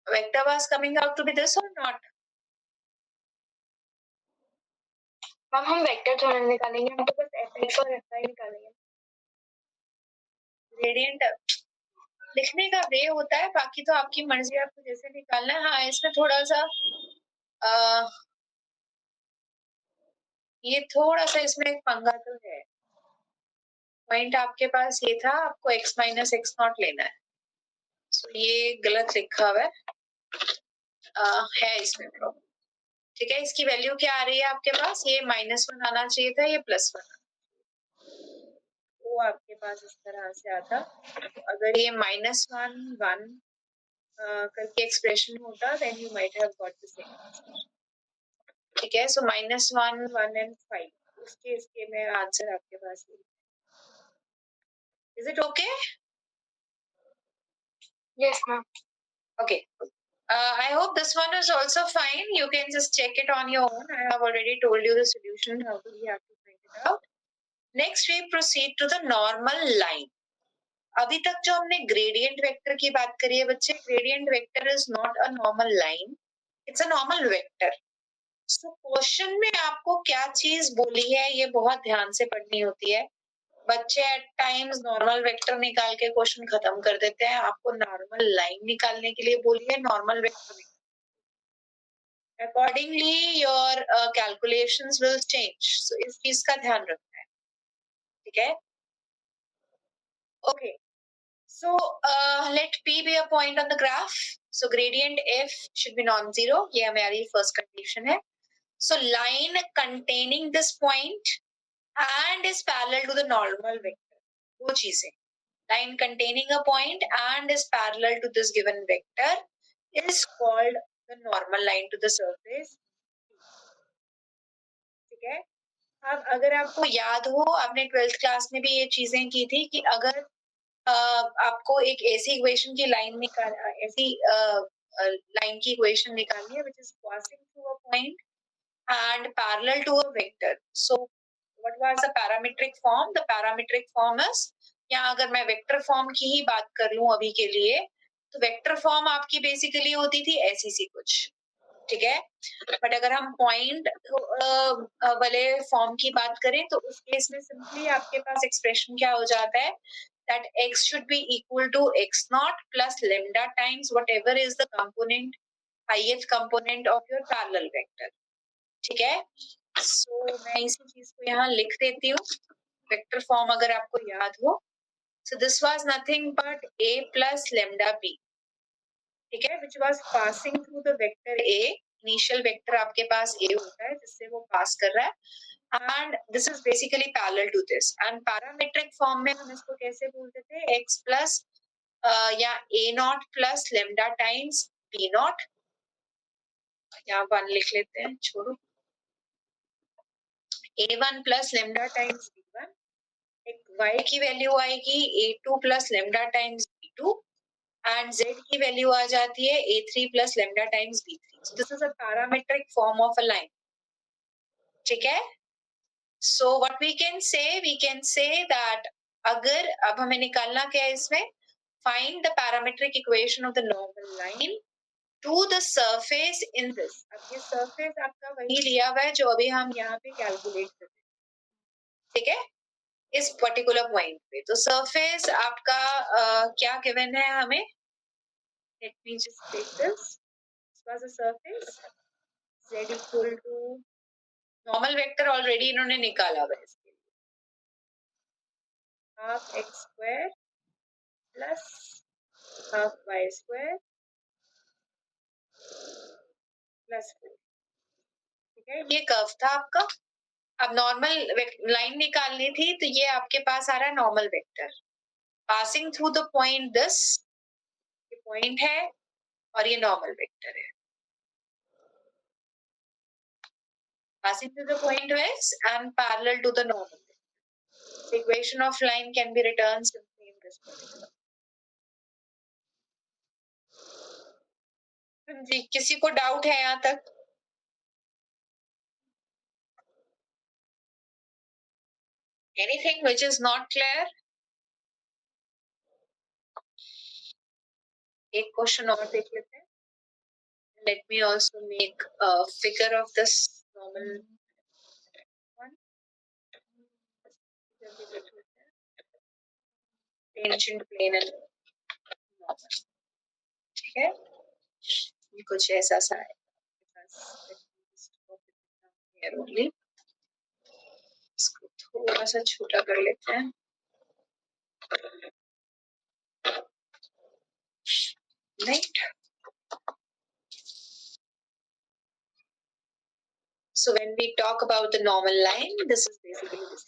Vector was coming out to be this और नॉट? मैम हम वेक्टर थोड़ा निकालेंगे, हम तो बस fx और fy निकालेंगे। ग्रेडियंट लिखने का वे होता है, बाकी तो आपकी मर्जी, आपको जैसे निकालना है। हाँ, इसमें थोड़ा सा ये थोड़ा सा इसमें एक पंगा तो है। पॉइंट आपके पास ये था, आपको x माइनस एक्स नॉट लेना है, सो ये गलत लिखा हुआ है इसमें प्रॉब्लम। ठीक है, इसकी वैल्यू क्या आ रही है आपके पास? ये -1 आना चाहिए था, ये +1 वो आपके पास इस तरह से आता। तो अगर ये -1 1 करके एक्सप्रेशन होता, then you might have got the same. ठीक है, सो -1 1 एंड 5 उस केस के में आंसर आपके पास है। Is it okay? Yes ma'am. Okay. I hope this one is also fine. You can just check it on your own. I have already told you the solution, how do we have to find it out. Next, we proceed to the normal line. अभी तक जो हमने gradient vector की बात करी है बच्चे, gradient vector is not a normal line. It's a normal vector. So question में आपको क्या चीज बोली है, ये बहुत ध्यान से पढ़नी होती है। बच्चे एट टाइम्स नॉर्मल वेक्टर निकाल के क्वेश्चन खत्म कर देते हैं। आपको नॉर्मल लाइन निकालने के लिए बोली है, normal vector. Accordingly your calculations will change, so इस चीज का ध्यान रखना है। ठीक है, okay. So let p be a point on the graph. So gradient f should be non-zero. ये हमारी फर्स्ट कंडीशन है। So line containing this point and is parallel to the normal vector. दो चीजें, line containing a point and is parallel to this given vector is called the normal line to the surface. ठीक है, अब अगर आपको याद हो, आपने 12th क्लास में भी ये चीजें की थी कि अगर आपको एक ऐसी इक्वेशन की लाइन निकाल ऐसी लाइन की इक्वेशन निकालनी है which is passing through a point and parallel to a vector. So What was the parametric form? The parametric form is, यहाँ अगर मैं वेक्टर फॉर्म की ही बात कर लूं अभी के लिए, तो वेक्टर फॉर्म आपकी बेसिकली होती थी ऐसी सी कुछ, ठीक है. बट अगर हम पॉइंट वाले फॉर्म की बात करें तो उस केस में सिंपली आपके पास एक्सप्रेशन क्या हो जाता है, that x should be equal to x naught plus lambda times whatever is the component, ith component of your parallel vector. ठीक है. सो मैं इसी चीज को यहाँ लिख देती हूँ, वेक्टर फॉर्म अगर आपको याद हो. So this was nothing but a plus lambda b, ठीक है, which was passing through the vector a. Initial vector आपके पास a होता है जिससे वो पास कर रहा है, and this is basically parallel to this. and parametric form में हम इसको कैसे बोलते थे, x plus या a naught plus lambda times b naught, यहाँ 1 लिख लेते हैं, छोड़ो, a1 plus lambda times b1, एक y की वैल्यू आएगी a2 plus lambda times b2, and z की वैल्यू आ जाती है a3 plus lambda times b3. So this is a parametric form of a line. ठीक है. So what we can say that अगर अब हमें निकालना क्या है इसमें, find the parametric equation of the normal line to the surface in this. अब ये surface आपका वही लिया हुआ है जो अभी हम यहाँ पे कैलकुलेट कर रहे हैं, ठीक है, इस पर्टिकुलर पॉइंट पे. तो सरफेस आपका क्या गिवन है हमें, let me just take this. This was a surface z equal to, normal vector already इन्होंने निकाला हुआ है इसके लिए, half x square plus half y square plus 4, ठीक है. ये कर्व था आपका. अब नॉर्मल लाइन निकालनी थी तो ये आपके पास आ रहा है normal vector passing through the point this, ये पॉइंट है और ये नॉर्मल वेक्टर है passing through the point x and parallel to the normal. The equation of line can be written simply in this particular. जी, किसी को doubt है यहाँ तक? Anything which is not clear? एक क्वेश्चन और देख लेते हैं. Let me also make a figure of this normal one. Tangent plane and normal. ठीक है, ये कुछ ऐसा सा है. Only. इसको थोड़ा सा छोटा कर लेते हैं. Right. So when we talk about the normal line, this is basically this.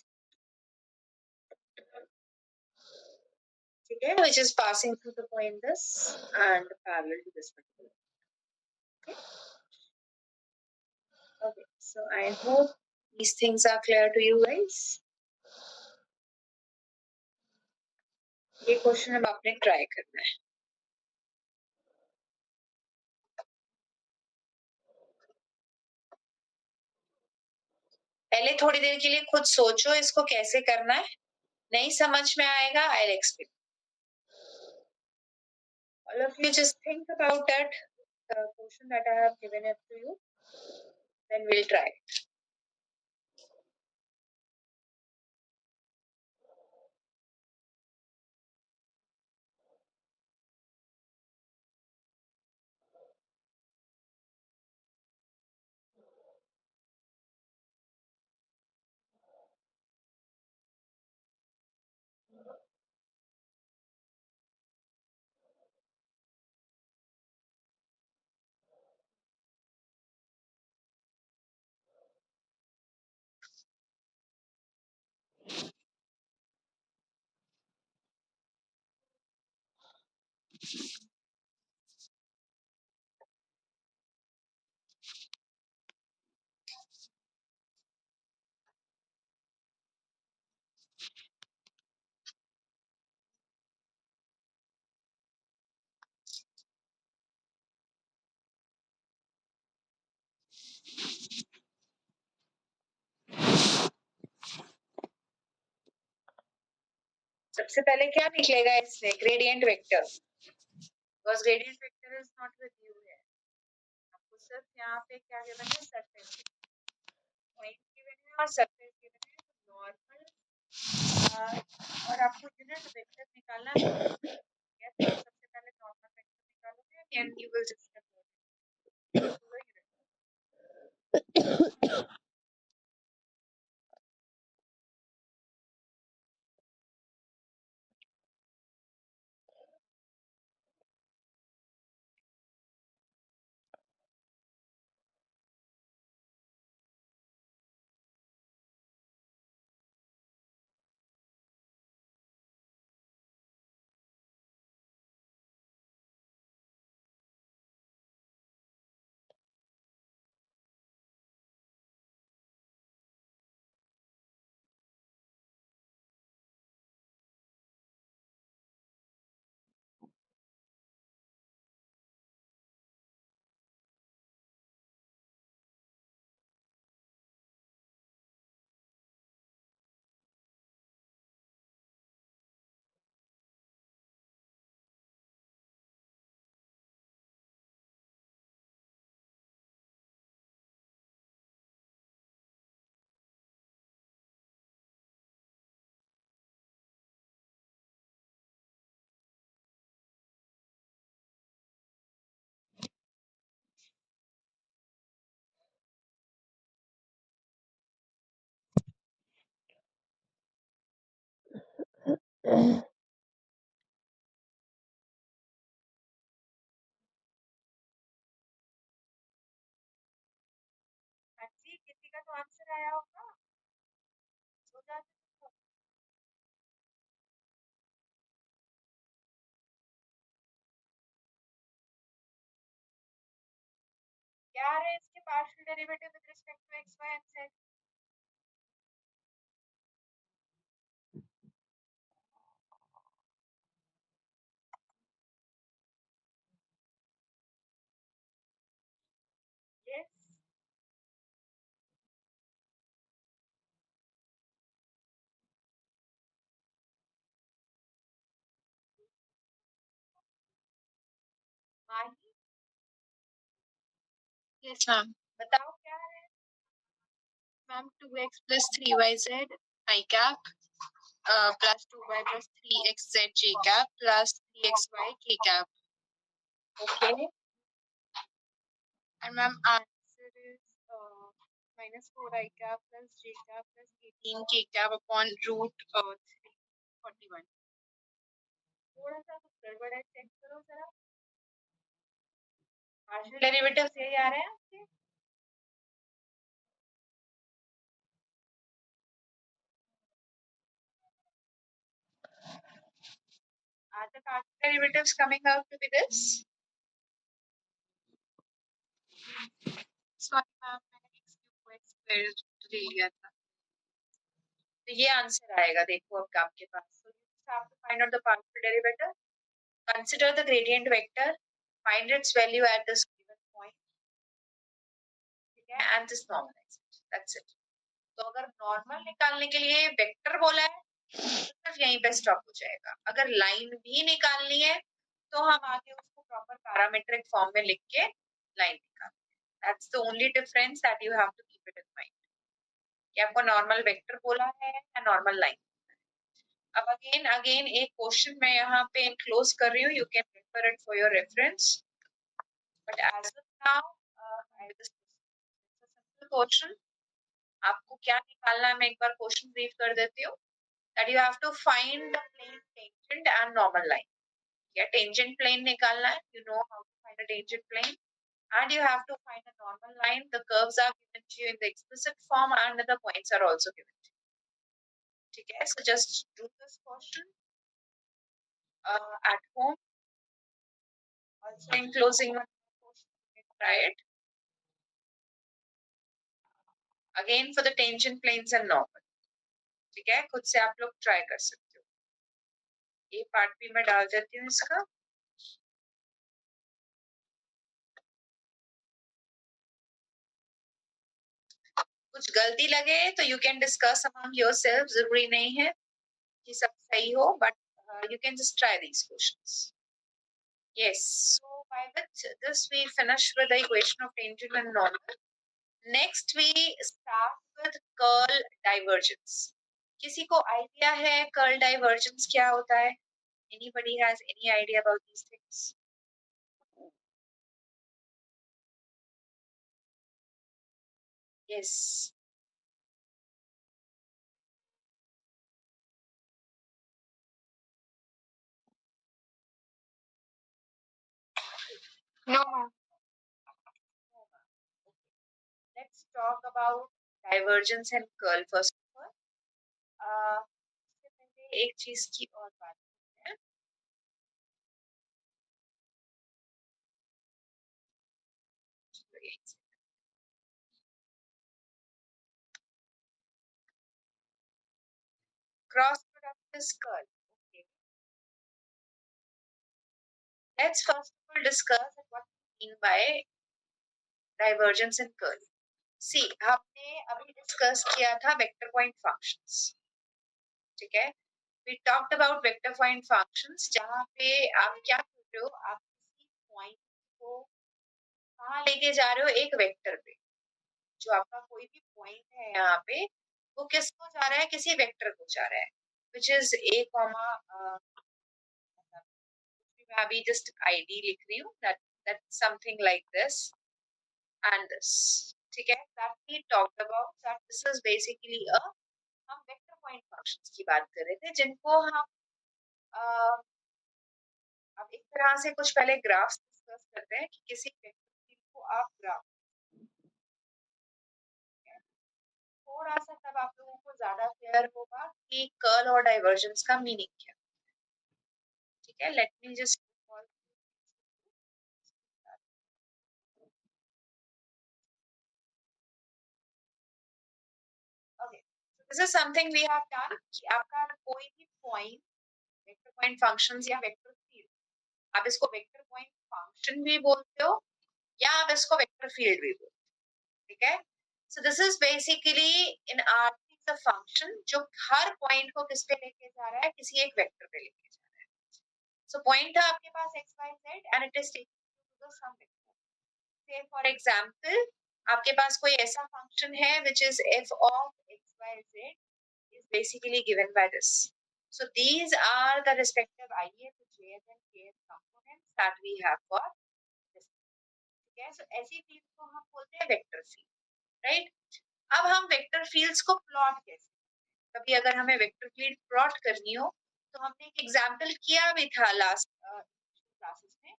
Okay, which is passing through the point this and parallel to this particular. Okay. Okay. So I hope these things are clear to you guys. ये question अब आपने try करना है. पहले थोड़ी देर के लिए खुद सोचो इसको कैसे करना है. नहीं समझ में आएगा, I'll explain. All of you just think about that question that I have given it to you. Then we'll try it. सबसे पहले क्या निकलेगा इससे? Gradient vector, because gradient vector is not with you है, आपको सिर्फ यहाँ पे क्या गिवन है? सरफेस पॉइंट गिवन है और सरफेस गिवन है, नॉर्मल और आपको यूनिट वेक्टर निकालना है। सबसे पहले नॉर्मल वेक्टर निकालोगे एंड यू विल जस्ट किसी का तो आंसर आया होगा, सो जाते हो। क्या आ रहा है इसके partial derivative with respect to X Y and Z? Yes, Mahi yes ma'am. बताओ क्या है? Ma'am 2x plus 3yz I cap plus 2y plus 3xz j cap plus 3xy k cap. Okay, And ma'am, answer is minus 4 I cap plus j cap plus 18 k cap upon root 341. थोड़ा सा कुछ गड़बड़ है, check करो जरा। Partial derivative यही आ रहे हैं आपके? Are the partial derivatives coming out to be this? Sorry ma'am, मैंने x cube को x square ले लिया था. तो ये आंसर आएगा, देखो अब आपके पास। So you have to find out the partial derivative. Consider the gradient vector. Find its value at this given point. ठीक है, and just normalize it. That's it. तो अगर नॉर्मल निकालने के लिए वेक्टर बोला है तो सिर्फ यहीं पे स्टॉप हो जाएगा। अगर लाइन भी निकालनी है तो हम आगे उसको प्रॉपर पैरामीट्रिक फॉर्म में लिख के लाइन निकालते हैं। That's the only difference that you have to keep it in mind कि आपको नॉर्मल वेक्टर बोला है या नॉर्मल लाइन। अब अगेन एक क्वेश्चन मैं यहाँ पे इनक्लोज कर रही हूँ, you can refer it for your reference, but as of now simple question. आपको क्या निकालना है मैं एक बार क्वेश्चन ब्रीफ कर देती हूँ। That you have to find the plane tangent and normal line. Yeah, tangent plane निकालना है, you know how to find a tangent plane, and you have to find a normal line. The curves are given to you in the explicit form and the points are also given to you. ठीक है, so just do this question at home. Also in closing one question, you can try it. Again for the tangent planes and normal. ठीक है, खुद से आप लोग try कर सकते हो। ये पार्ट भी मैं डाल देती हूँ इसका। कुछ गलती लगे तो you can discuss among yourself, जरूरी नहीं है कि सब सही हो, but you can just try these questions. Yes, so by this we finish with the equation of tangent and normal. Next we start with curl divergence. किसी को idea है curl divergence क्या होता है? Anybody has any idea about these things? Yes. No, ma'am. Let's talk about divergence and curl first of all. इससे पहले एक चीज की और बात करते हैं. Cross product is curl. Okay. Let's first of all discuss what we mean by divergence and curl. See, हमने अभी डिस्कस किया था वेक्टर पॉइंट फंक्शंस. ठीक है, we talked about vector point functions जहाँ पे आप क्या कर रहे हो, आप किसी पॉइंट को कहाँ लेके जा रहे हो, एक वेक्टर पे. जो आपका कोई भी पॉइंट है यहाँ पे, वो किसको जा रहा है, किसी वेक्टर को जा रहा है, which is a comma मैं अभी just id लिख रही हूँ, that's something like this and this. ठीक है, that we talked about that this is basically a, हम वेक्टर पॉइंट फंक्शंस की बात कर रहे थे जिनको हम अब एक तरह से कुछ पहले ग्राफ्स डिस्कस करते हैं कि किसी वेक्टर फील्ड को आप ग्राफ, थोड़ा सा तब आप लोगों को ज्यादा क्लियर होगा कि कर्ल और डाइवर्जेंस का मीनिंग क्या. ठीक है, let me just okay. This is something we have done कि आपका कोई भी पॉइंट वेक्टर पॉइंट फंक्शंस या वेक्टर फील्ड, आप इसको वेक्टर पॉइंट फंक्शन भी बोलते हो या आप इसको वेक्टर फील्ड भी बोलते हो. ठीक है, so this is basically in are the function जो हर पॉइंट को किस पे लेके जा रहा है, किसी एक वेक्टर पे लेके जा रहा है. सो पॉइंट था आपके पास x y z and it is taking to the sum vector. Say for example आपके पास कोई ऐसा फंक्शन है which is f of x y z is basically given by this. So these are the respective ith, jth and kth components that we have for this. ठीक है, so ऐसी field को हम बोलते हैं वेक्टर फील्ड. राइट, अब हम vector fields को प्लॉट कैसे, कभी अगर हमें वेक्टर फील्ड प्लॉट करनी हो तो हमने एक एग्जांपल किया भी था लास्ट क्लासेस में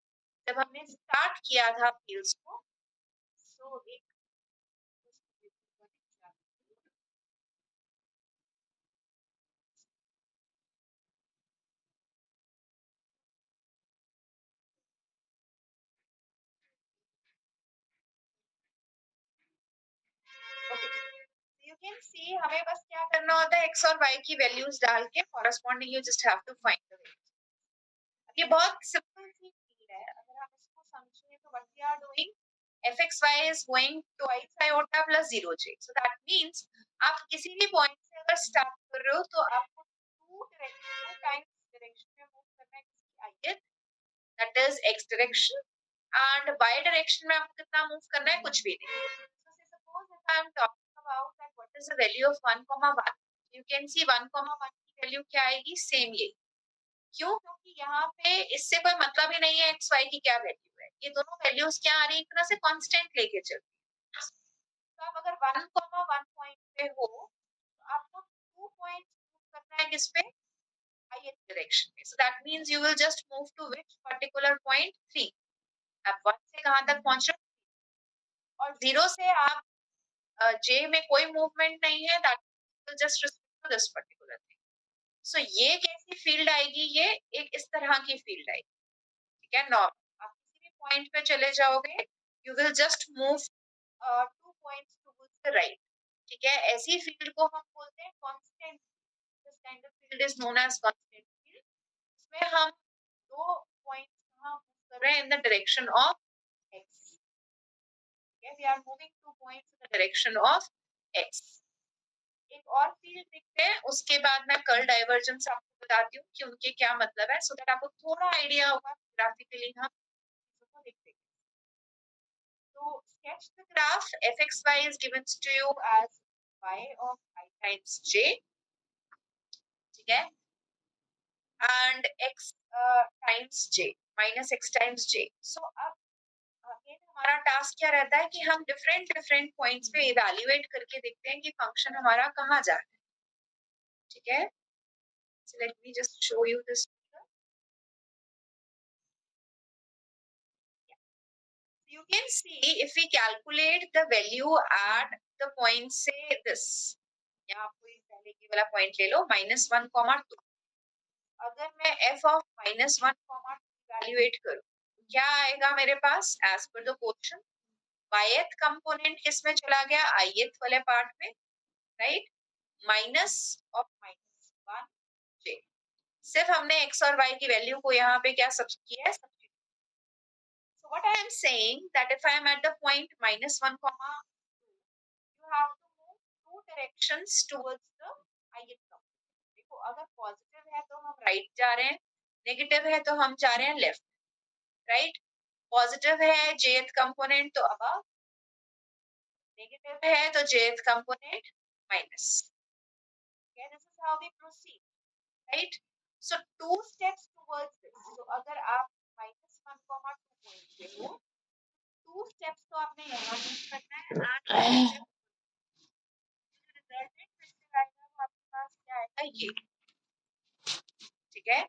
जब हमने स्टार्ट किया था फील्ड्स को. सो एक you can see हमें बस क्या करना होता है, x और y की वैल्यूज डाल के corresponding you just have to find the value. ये बहुत सिंपल सी फील्ड है, अगर हम इसको समझें तो what we are doing, fxy is going twice iota plus 0j. So that means आप किसी भी पॉइंट से अगर स्टार्ट कर रहे हो तो आपको टू टाइम्स डायरेक्शन में मूव करना है, that is x direction, and y direction में आपको कितना मूव करना है, कुछ भी नहीं. So suppose if I am talking about that what is the value of 1, 1, you can see 1, 1 की वैल्यू क्या आएगी, सेम ये. क्यों, क्योंकि यहाँ पे इससे कोई मतलब ही नहीं है एक्स वाई की क्या वैल्यू है, ये दोनों वैल्यूज क्या आ रही है, एक तरह से कांस्टेंट लेके चल रही है. तो आप अगर 1, 1 पॉइंट पे हो तो आपको 2 पॉइंट्स मूव करना है किस पे, ith डायरेक्शन में. So that means you will just move to which particular point 3. आप 1 से कहां तक पहुंच रहे हो और 0 से आप j में कोई मूवमेंट नहीं है, that will just restrict to this particular thing. So ये कैसी फील्ड आएगी, ये एक इस तरह की फील्ड आएगी. ठीक है, नॉर्मल आप किसी भी पॉइंट पे चले जाओगे, you will just move 2 points towards the right. ठीक है, ऐसी फील्ड को हम बोलते हैं constant. This kind of field is known as constant field. इसमें हम दो पॉइंट्स कहां मूव कर रहे हैं, in the direction of x. ठीक है, we are moving 2 points in the direction of x. एक और फील्ड देखते हैं, उसके बाद मैं कर्ल डाइवर्जेंस आपको बताती हूँ कि उनके क्या मतलब है, सो दैट आपको थोड़ा आइडिया होगा ग्राफिकली हम इसको देखते हैं. So sketch the graph fxy is given to you as y of I times j, ठीक है, and x times j minus x times j. So अब अगेन हमारा टास्क क्या रहता है कि हम डिफरेंट डिफरेंट पॉइंट्स पे इवैल्यूएट करके देखते हैं कि फंक्शन हमारा कहाँ जा रहा है, ठीक है. So let me just show you this. You can see if we calculate the value at the point, say this, यहाँ आपको पहले की वाला पॉइंट ले लो -1,2. अगर मैं f of -1,2 इवैल्यूएट करूं, क्या आएगा मेरे पास as per the question? yth component किस में चला गया? ith वाले पार्ट में, राइट? Minus of -1 j. सिर्फ हमने x और y की वैल्यू को यहाँ पे क्या सब किया है? So what I am saying that if I am at the point -1, you have to move two directions towards the ith component. देखो अगर पॉजिटिव है तो हम राइट जा रहे हैं, नेगेटिव है तो हम जा रहे हैं लेफ्ट, राइट? पॉजिटिव है jth कंपोनेंट तो अबव, नेगेटिव है तो jth component minus. Okay, this is how we proceed, right? So two steps towards this. So अगर आप -1, 2 पॉइंट पे हो, टू स्टेप्स तो आपने यहाँ यूज करना है एंड रिजल्टेंट फिर से आएगा वो आपके पास क्या आएगा? ये, ठीक है.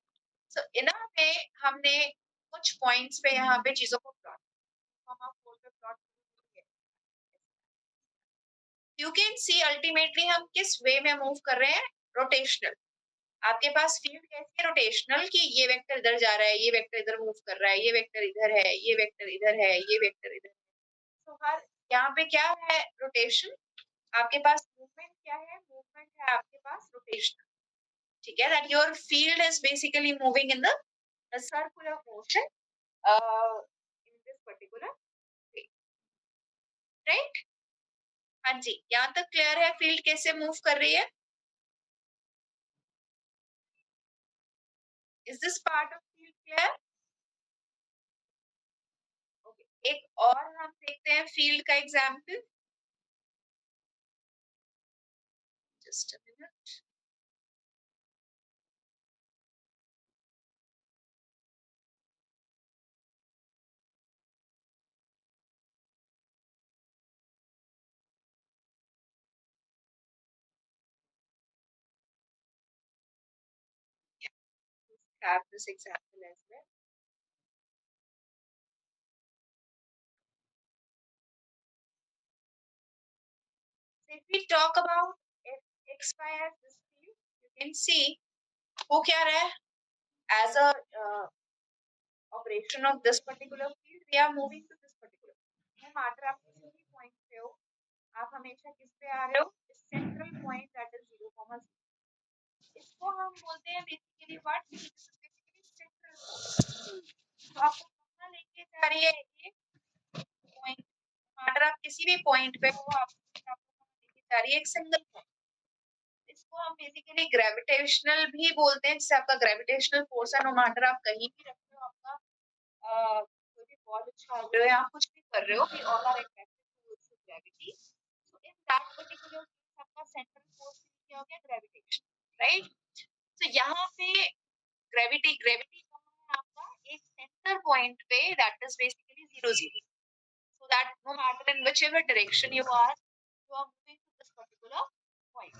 सो इन अ वे हमने कुछ पॉइंट्स पे यहाँ पे चीजों को प्लॉट, पे प्लॉट किया. यू कैन सी अल्टीमेटली हम किस वे में मूव कर रहे हैं? रोटेशनल. आपके पास फील्ड कैसी है? रोटेशनल, कि ये वेक्टर इधर जा रहा है, ये वेक्टर इधर मूव कर रहा है, ये वेक्टर इधर है, ये वेक्टर इधर है, ये वेक्टर इधर है. तो हर यहाँ पे क्या है? रोटेशन. आपके पास मूवमेंट क्या है? मूवमेंट है आपके पास रोटेशन, ठीक है. That your field is basically moving in the circular motion in this particular way, right? हाँ जी, यहाँ तक क्लियर है फील्ड कैसे मूव कर रही है? Is this part of field clear? Okay, एक और हम देखते हैं फील्ड का example. Just a minute. Have this example as well. So if we talk about x y as this field, you can see वो क्या रहा है? As a operation of this particular field, we are moving to this particular. No matter आप किसी भी point पे हो, आप हमेशा किस पे आ रहे हो? Central point that is 0, 0. इसको हम बोलते हैं basically what? This is basically central. तो आपको कहाँ लेके जा रही है ये point? मात्र आप किसी भी point पे हो, आपको लेके जा रही है एक सिंगल point. इसको हम बेसिकली ग्रेविटेशनल भी बोलते हैं, जिससे आपका ग्रेविटेशनल फोर्स है, नो मैटर आप कहीं भी रखते हो, आपका कोई भी बॉल उछाल रहे हो या आप कुछ भी कर रहे हो, we all are attracted towards gravity. So in that particular case आपका सेंट्रल फोर्स क्या हो गया? Gravitation, right? तो यहाँ पे ग्रेविटी कहाँ है आपका? एक सेंटर पॉइंट पे, that is basically 0, 0. So that no matter in whichever direction you are moving to this particular point.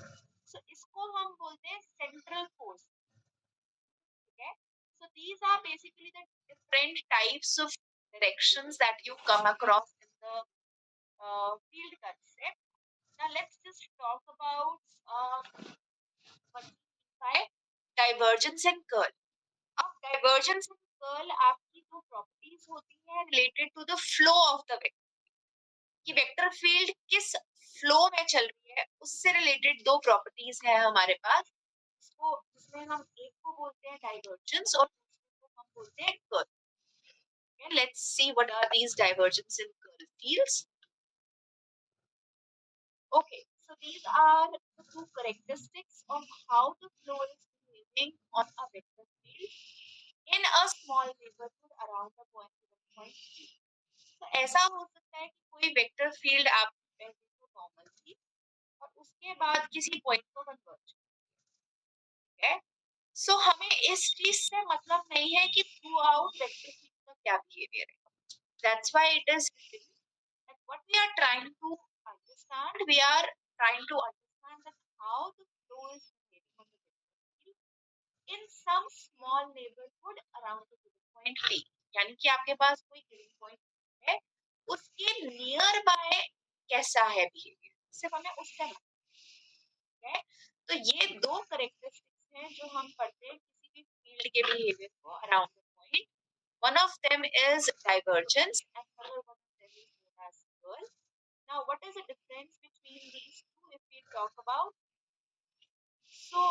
So इसको हम बोलते हैं central force, ठीक है. So these are basically the different types of directions that you come across in the field concept. Now let's just talk about what by divergence and curl. अब divergence and curl आपकी जो properties होती है related to the flow of the vector, कि vector field किस flow में चल रही है, उससे रिलेटेड दो प्रॉपर्टीज है हमारे पास. इसको जिसमें हम एक को बोलते हैं डाइवर्जेंस और दूसरे को हम बोलते हैं curl. Let's see what are these divergence and curl fields. Okay, So these are the two characteristics of how the flow is behaving on a vector field in a small neighborhood around the point P. तो ऐसा हो सकता है कि कोई vector field आप पहले तो नॉर्मल थी और उसके बाद किसी पॉइंट को कन्वर्ज, ठीक है। सो हमें इस चीज से मतलब नहीं है कि थ्रू आउट वेक्टर फील्ड का क्या बिहेवियर है। That's why it is that what we are trying to understand, we are trying to understand that how the flow is behaving on the vector field in some small neighborhood around the given point P. यानी कि आपके पास कोई given point है, उसके near by कैसा है behaviour, सिर्फ हमें उससे मतलब है। तो ये दो करेक्टरिस्टिक्स हैं जो हम पढ़ते हैं किसी भी फील्ड के बिहेवियर को around the point. One of them is divergence and another one of them is known as curl. Now, what is the difference between these two if we talk about? So,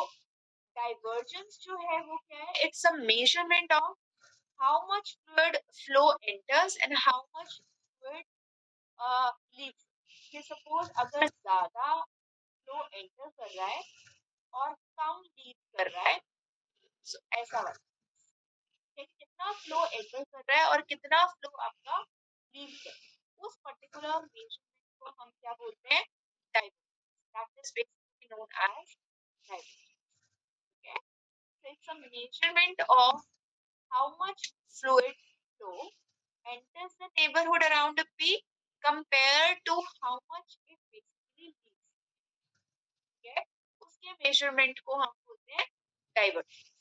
divergence जो है वो क्या है? It's a measurement of how much fluid flow enters and how much fluid leaves. कि suppose अगर ज़्यादा flow enter कर रहा है और कम leave कर रहा है, so ऐसा वाला कितना फ्लो एंटर कर रहा है और कितना फ्लो आपका लीव कर रहा है, उस पर्टिकुलर मेजरमेंट को हम क्या बोलते हैं? Divergence. That is basically known as divergence. Okay, so it's a measurement of how much fluid flow enters the neighborhood around a P compared to how much it basically leaves. okay, उसके measurement को हम बोलते हैं divergence.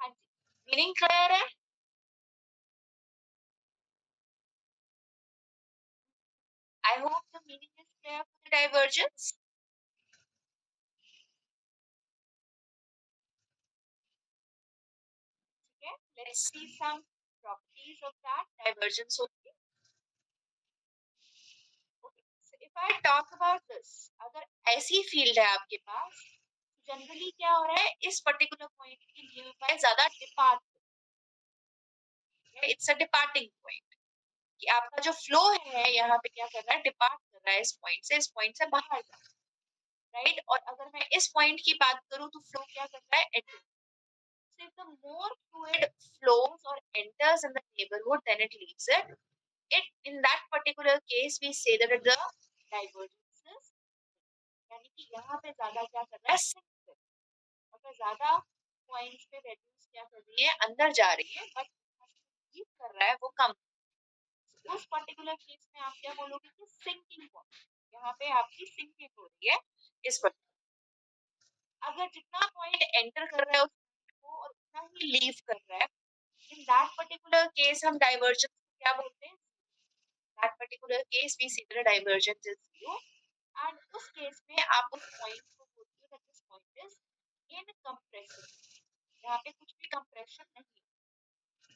हाँ जी, meaning clear है? I hope the meaning is clear for the divergence. Okay, let's see some properties of that divergence only. Okay, so if I talk about this, अगर ऐसी field है आपके पास, जनरली क्या हो रहा है, इस पर्टिकुलर पॉइंट की लीव बाय ज्यादा depart, it's a departing point, कि आपका जो फ्लो है यहाँ पे क्या कर रहा है, डिपार्ट कर रहा है इस पॉइंट से बाहर जा रहा है, राइट। और अगर मैं इस पॉइंट की बात करूँ तो फ्लो क्या कर रहा है, enter. So if the more fluid flows or enters in the neighborhood than it leaves it, in that particular case we say that the divergences, यानी कि यहाँ पे ज्यादा क्या कर रहा है, सिंक कर रहा है। अगर ज्यादा पॉइंट्स पे वैल्यूज क्या कर रही है, अंदर जा रही है, बट लीव कर रहा है वो कम। उस पर्टिकुलर केस में आप क्या बोलोगे कि सिंकिंग पॉइंट, यहाँ पे आपकी सिंकिंग हो रही है इस पर। अगर जितना पॉइंट एंटर कर रहा है उसको और उतना ही लीव कर रहा है, in that particular case हम divergence को क्या बोलते हैं? that particular case we see the divergence is zero, and उस केस में आप उस पॉइंट को बोलते हो that this point is incompressible। यहाँ पे कुछ भी कंप्रेशन नहीं,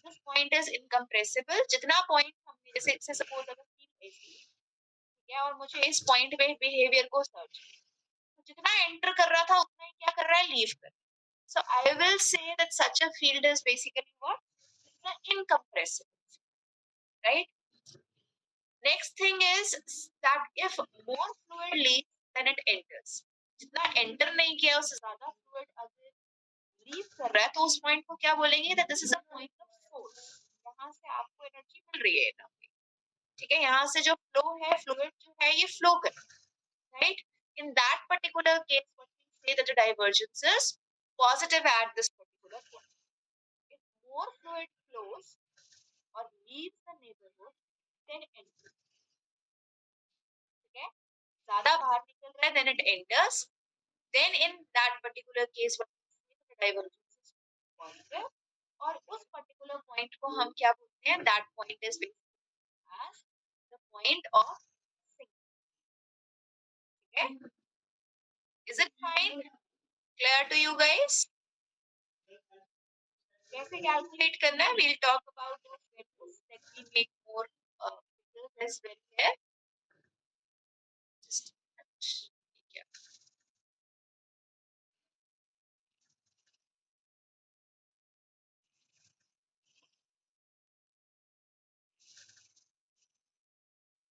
this point is incompressible। जितना पॉइंट हमने जैसे सपोज अगर फील्ड ऐसी है और मुझे इस पॉइंट पे बिहेवियर को सर्च, तो जितना एंटर कर रहा था उतना ही क्या कर रहा है, लीव कर। So I will say that such a field is basically what? It's an incompressible, right? Next thing is that if more fluid leaves than it enters, जितना enter नहीं किया उससे ज्यादा fluid अगर लीव कर रहा है तो उस पॉइंट को क्या बोलेंगे, that this is a point of force। यहाँ से आपको एनर्जी मिल रही है, ठीक है, यहाँ से जो फ्लो है, फ्लूइड जो है ये फ्लो कर रहा है, right. In that particular case, what we say that the divergence is positive at this particular point. If more fluid flows or leaves the neighborhood then enters, ठीक है, ज्यादा बाहर निकल रहा है then it enters, then in that particular case what we say the divergence is positive, और उस particular point को हम क्या बोलते हैं, that point is basically as the point of sink। Okay, is it fine, clear to you guys? कैसे calculate करना है, we'll talk about those values, let me make more figures as well here। Just a minute. Yeah.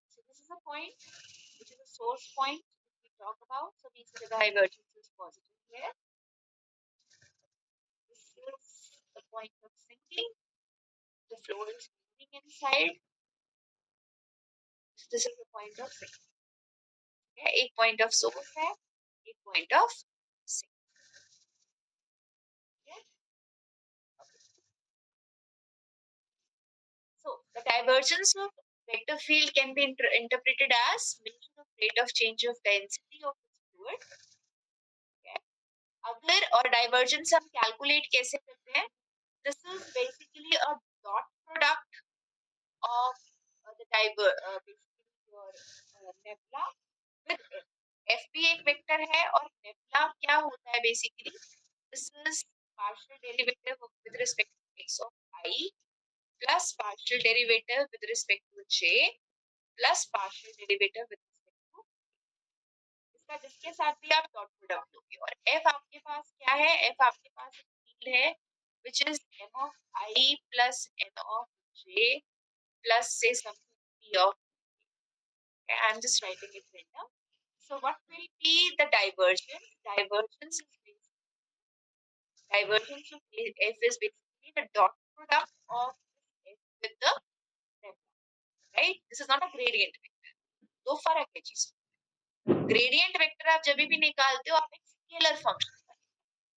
So this is a point which is a source point we talk about. So we say the divergence is positive here. This is the point of sinking. The flow is moving inside. So this is the point of sinking. Okay, एक point of source है, एक point of sink. Okay. So the divergence of vector field can be interpreted as measure of rate of change of density of the fluid. Okay. अगर और divergence हम calculate कैसे करते हैं? This is basically a dot product of basically your nebula with F भी एक vector है और nebula क्या होता है basically? This is partial derivative with respect to x of I plus partial derivative with respect to j plus partial derivative with respect to इसका जिसके साथ भी आप डॉट प्रोडक्ट लोगे और f आपके पास क्या है? f आपके पास एक फील्ड है which is m of I plus n of j plus say something p of okay, I'm just writing it right now. So what will be the divergence? Divergence of f is basically the dot product of f with the nebula, right? This is not a gradient vector. दो फर्क है चीज. Gradient vector आप जब भी निकालते हो आप एक scalar function.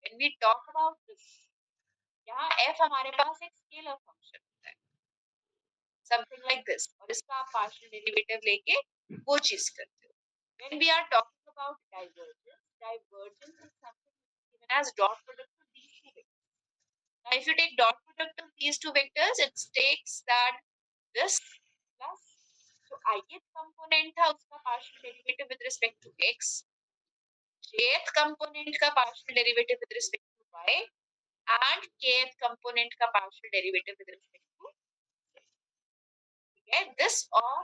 When we talk about this, यहाँ f हमारे पास एक स्केलर फंक्शन होता है. Something like this. और इसका आप पार्शियल डेरिवेटिव लेके वो चीज करते हो. When we are talking about divergence is something given as dot product of these two vectors. Now, if you take dot product of these two vectors, it takes that this plus जो ith component था उसका partial derivative with respect to x, jth component का partial derivative with respect to y, and kth component का partial derivative with respect to z. Okay, this or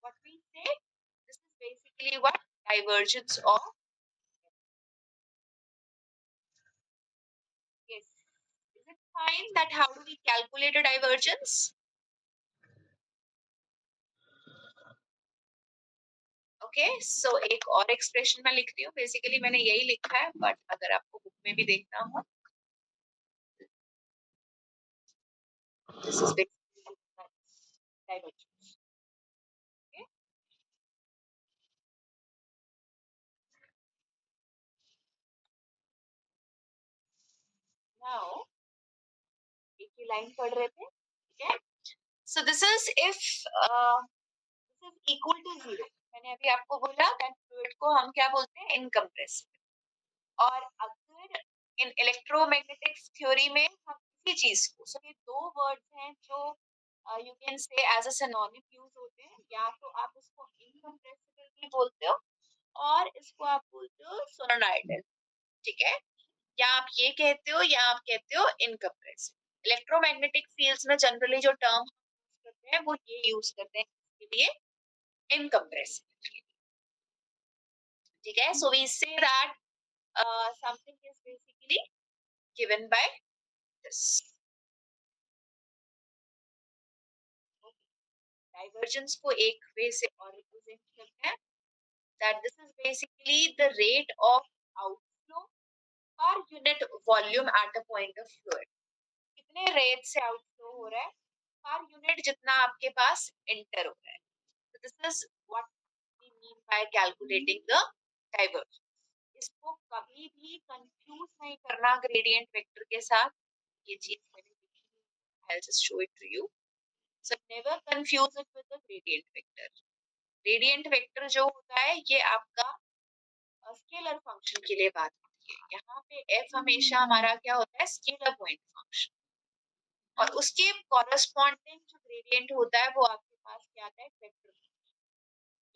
what we say, this is basically what divergence of. Yes. Is it fine that how do we calculate a divergence? Okay, so एक और expression मैं लिखती हूँ. Basically मैंने यही लिखा है, but अगर आपको बुक में भी देखना हो, this is basically divergence. Okay. Now, एक ही लाइन पढ़ रहे थे. Okay. So this is if this is equal to zero. मैंने अभी आपको बोला that fluid को हम क्या बोलते हैं? Incompressible. और अगर इन इलेक्ट्रोमैग्नेटिक्स थ्योरी में हम किसी चीज को, so ये दो वर्ड्स हैं जो you can say as a synonym use होते हैं. या तो आप इसको incompressible भी बोलते हो और इसको आप बोलते हो सोलेनॉइडल. ठीक है, या आप ये कहते हो या आप कहते हो इनकम्प्रेसिबल. इलेक्ट्रोमैग्नेटिक फील्ड्स में जनरली जो टर्म यूज करते हैं वो ये यूज करते हैं इसके लिए इनकम्प्रेसिबल. ठीक है, so we say that something is basically given by this. Divergence को एक वे से और रिप्रेजेंट करते हैं that this is basically the rate of outflow per unit volume at a point of fluid. कितने रेट से आउटफ्लो हो रहा है पर यूनिट जितना आपके पास एंटर हो रहा है. So this is what we mean by calculating the divergence. इसको कभी भी कंफ्यूज नहीं करना ग्रेडियंट वेक्टर के साथ. ये चीज मैंने लिखी है. I'll just show it to you. So never confuse it with the gradient vector. Gradient vector जो होता है ये आपका स्केलर फंक्शन के लिए बात होती है. यहाँ पे f हमेशा हमारा क्या होता है? Scalar point function. और उसके कॉरेस्पॉन्डिंग जो ग्रेडियंट होता है वो आपके पास क्या आता है? वेक्टर.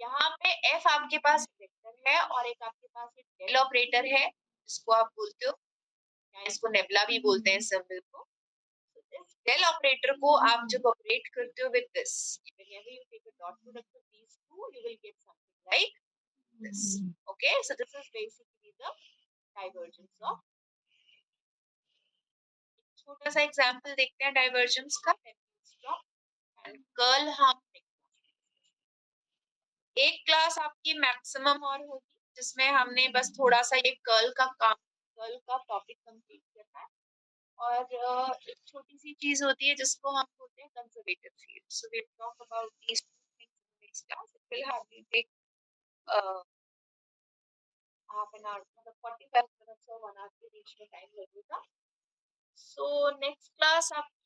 यहाँ पे f आपके पास वेक्टर है और एक आपके पास एक डेल ऑपरेटर है जिसको आप बोलते हो, या इसको नेबुला भी बोलते हैं सिंबल को. इस डेल ऑपरेटर को आप जब ऑपरेट करते हो with this, whenever you take a dot product of these two, you will get something like this. Okay, so this is basically the divergence of. छोटा सा एग्जांपल देखते हैं डाइवर्जेंस का. एंड कर्ल हम एक क्लास आपकी मैक्सिमम और होगी जिसमें हमने बस थोड़ा सा ये कर्ल का टॉपिक कंप्लीट करना है, और एक छोटी सी चीज होती है जिसको हम बोलते हैं conservative field. So we talk about these two things in next class. It will hardly take half an hour, मतलब 45 मिनट्स और 1 आवर के बीच में टाइम लगेगा. सो नेक्स्ट क्लास आपकी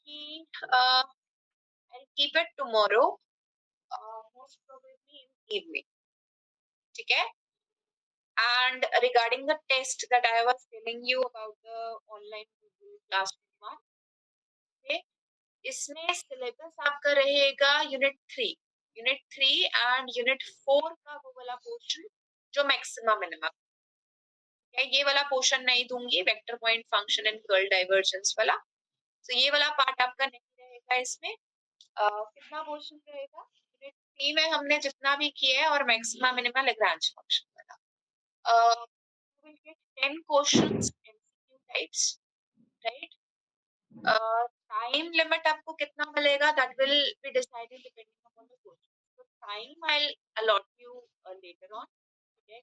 I'll keep it tomorrow, most probably in evening. ठीक है. And regarding the test that I was telling you about the online Google Classroom one, okay, इसमें syllabus आपका रहेगा यूनिट 3 एंड यूनिट 4 का वो वाला portion जो मैक्सिमम मिनिमम है. ये वाला पोर्शन नहीं दूंगी, vector point function and curl divergence वाला. तो ये वाला पार्ट आपका नहीं रहेगा इसमें. कितना पोर्शन रहेगा यूनिट 3 में हमने जितना भी किया है, और मैक्सिमम मिनिमम लैग्रांज फंक्शन वाला. you will get 10 questions MCQ types, right? Time limit आपको कितना मिलेगा, that will be decided depending upon the question. So time I'll allot you later on. Okay,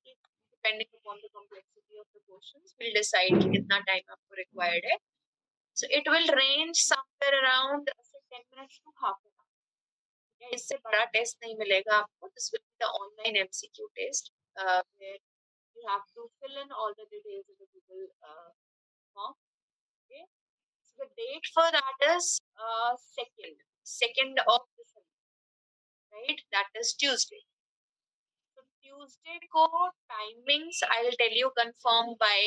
depending upon the complexity of the questions, we'll decide कि कितना time आपको required है. So it will range somewhere around 10 minutes to half an hour. Okay, इससे बड़ा test नहीं मिलेगा आपको. This will be the online MCQ test, where you have to fill in all the details in the Google form. Okay. So the date for that is 2nd of December, right? That is Tuesday. So Tuesday ko timings I'll tell you confirm by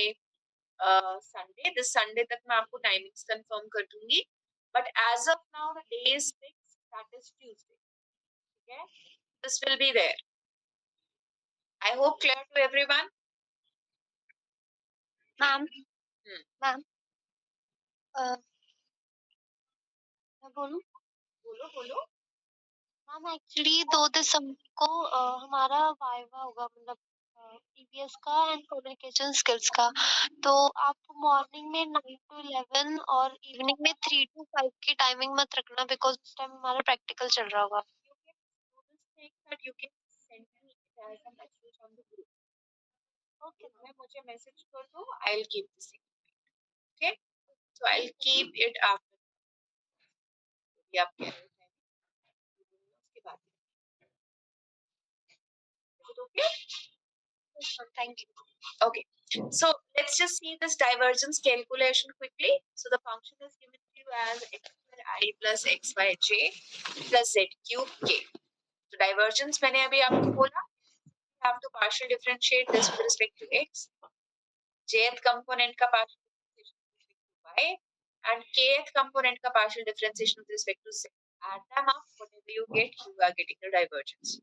Sunday. This Sunday tak मैं आपको timings confirm कर दूंगी. But as of now the day is fixed. That is Tuesday. Okay. This will be there. I hope clear to everyone. Ma'am ma'am मैं बोलूं? बोलो बोलो. Ma'am actually 2 दिसंबर को हमारा वाइवा होगा, मतलब ईवीएस का एंड कम्युनिकेशन स्किल्स का. तो आप मॉर्निंग में 9 to 11 और इवनिंग में 3 to 5 की टाइमिंग मत रखना, बिकॉज उस टाइम हमारा प्रैक्टिकल चल रहा होगा. You can do this thing that you can send me as a message on the group. Okay, मैं मुझे message कर दो. I'll keep this thing. Okay, so I'll keep it after. ये आप कह रहे थे उसके बाद. Is it okay? Thank you. Okay, so let's just see this divergence calculation quickly. So the function is given to you as x square I plus xyj plus z cube k. So divergence मैंने अभी आपको बोला, you have to partial differentiate this with respect to x, jth component का partial differentiation with respect to y, and kth component का partial differentiation with respect to z. Add them up, whatever you get, you are getting the divergence.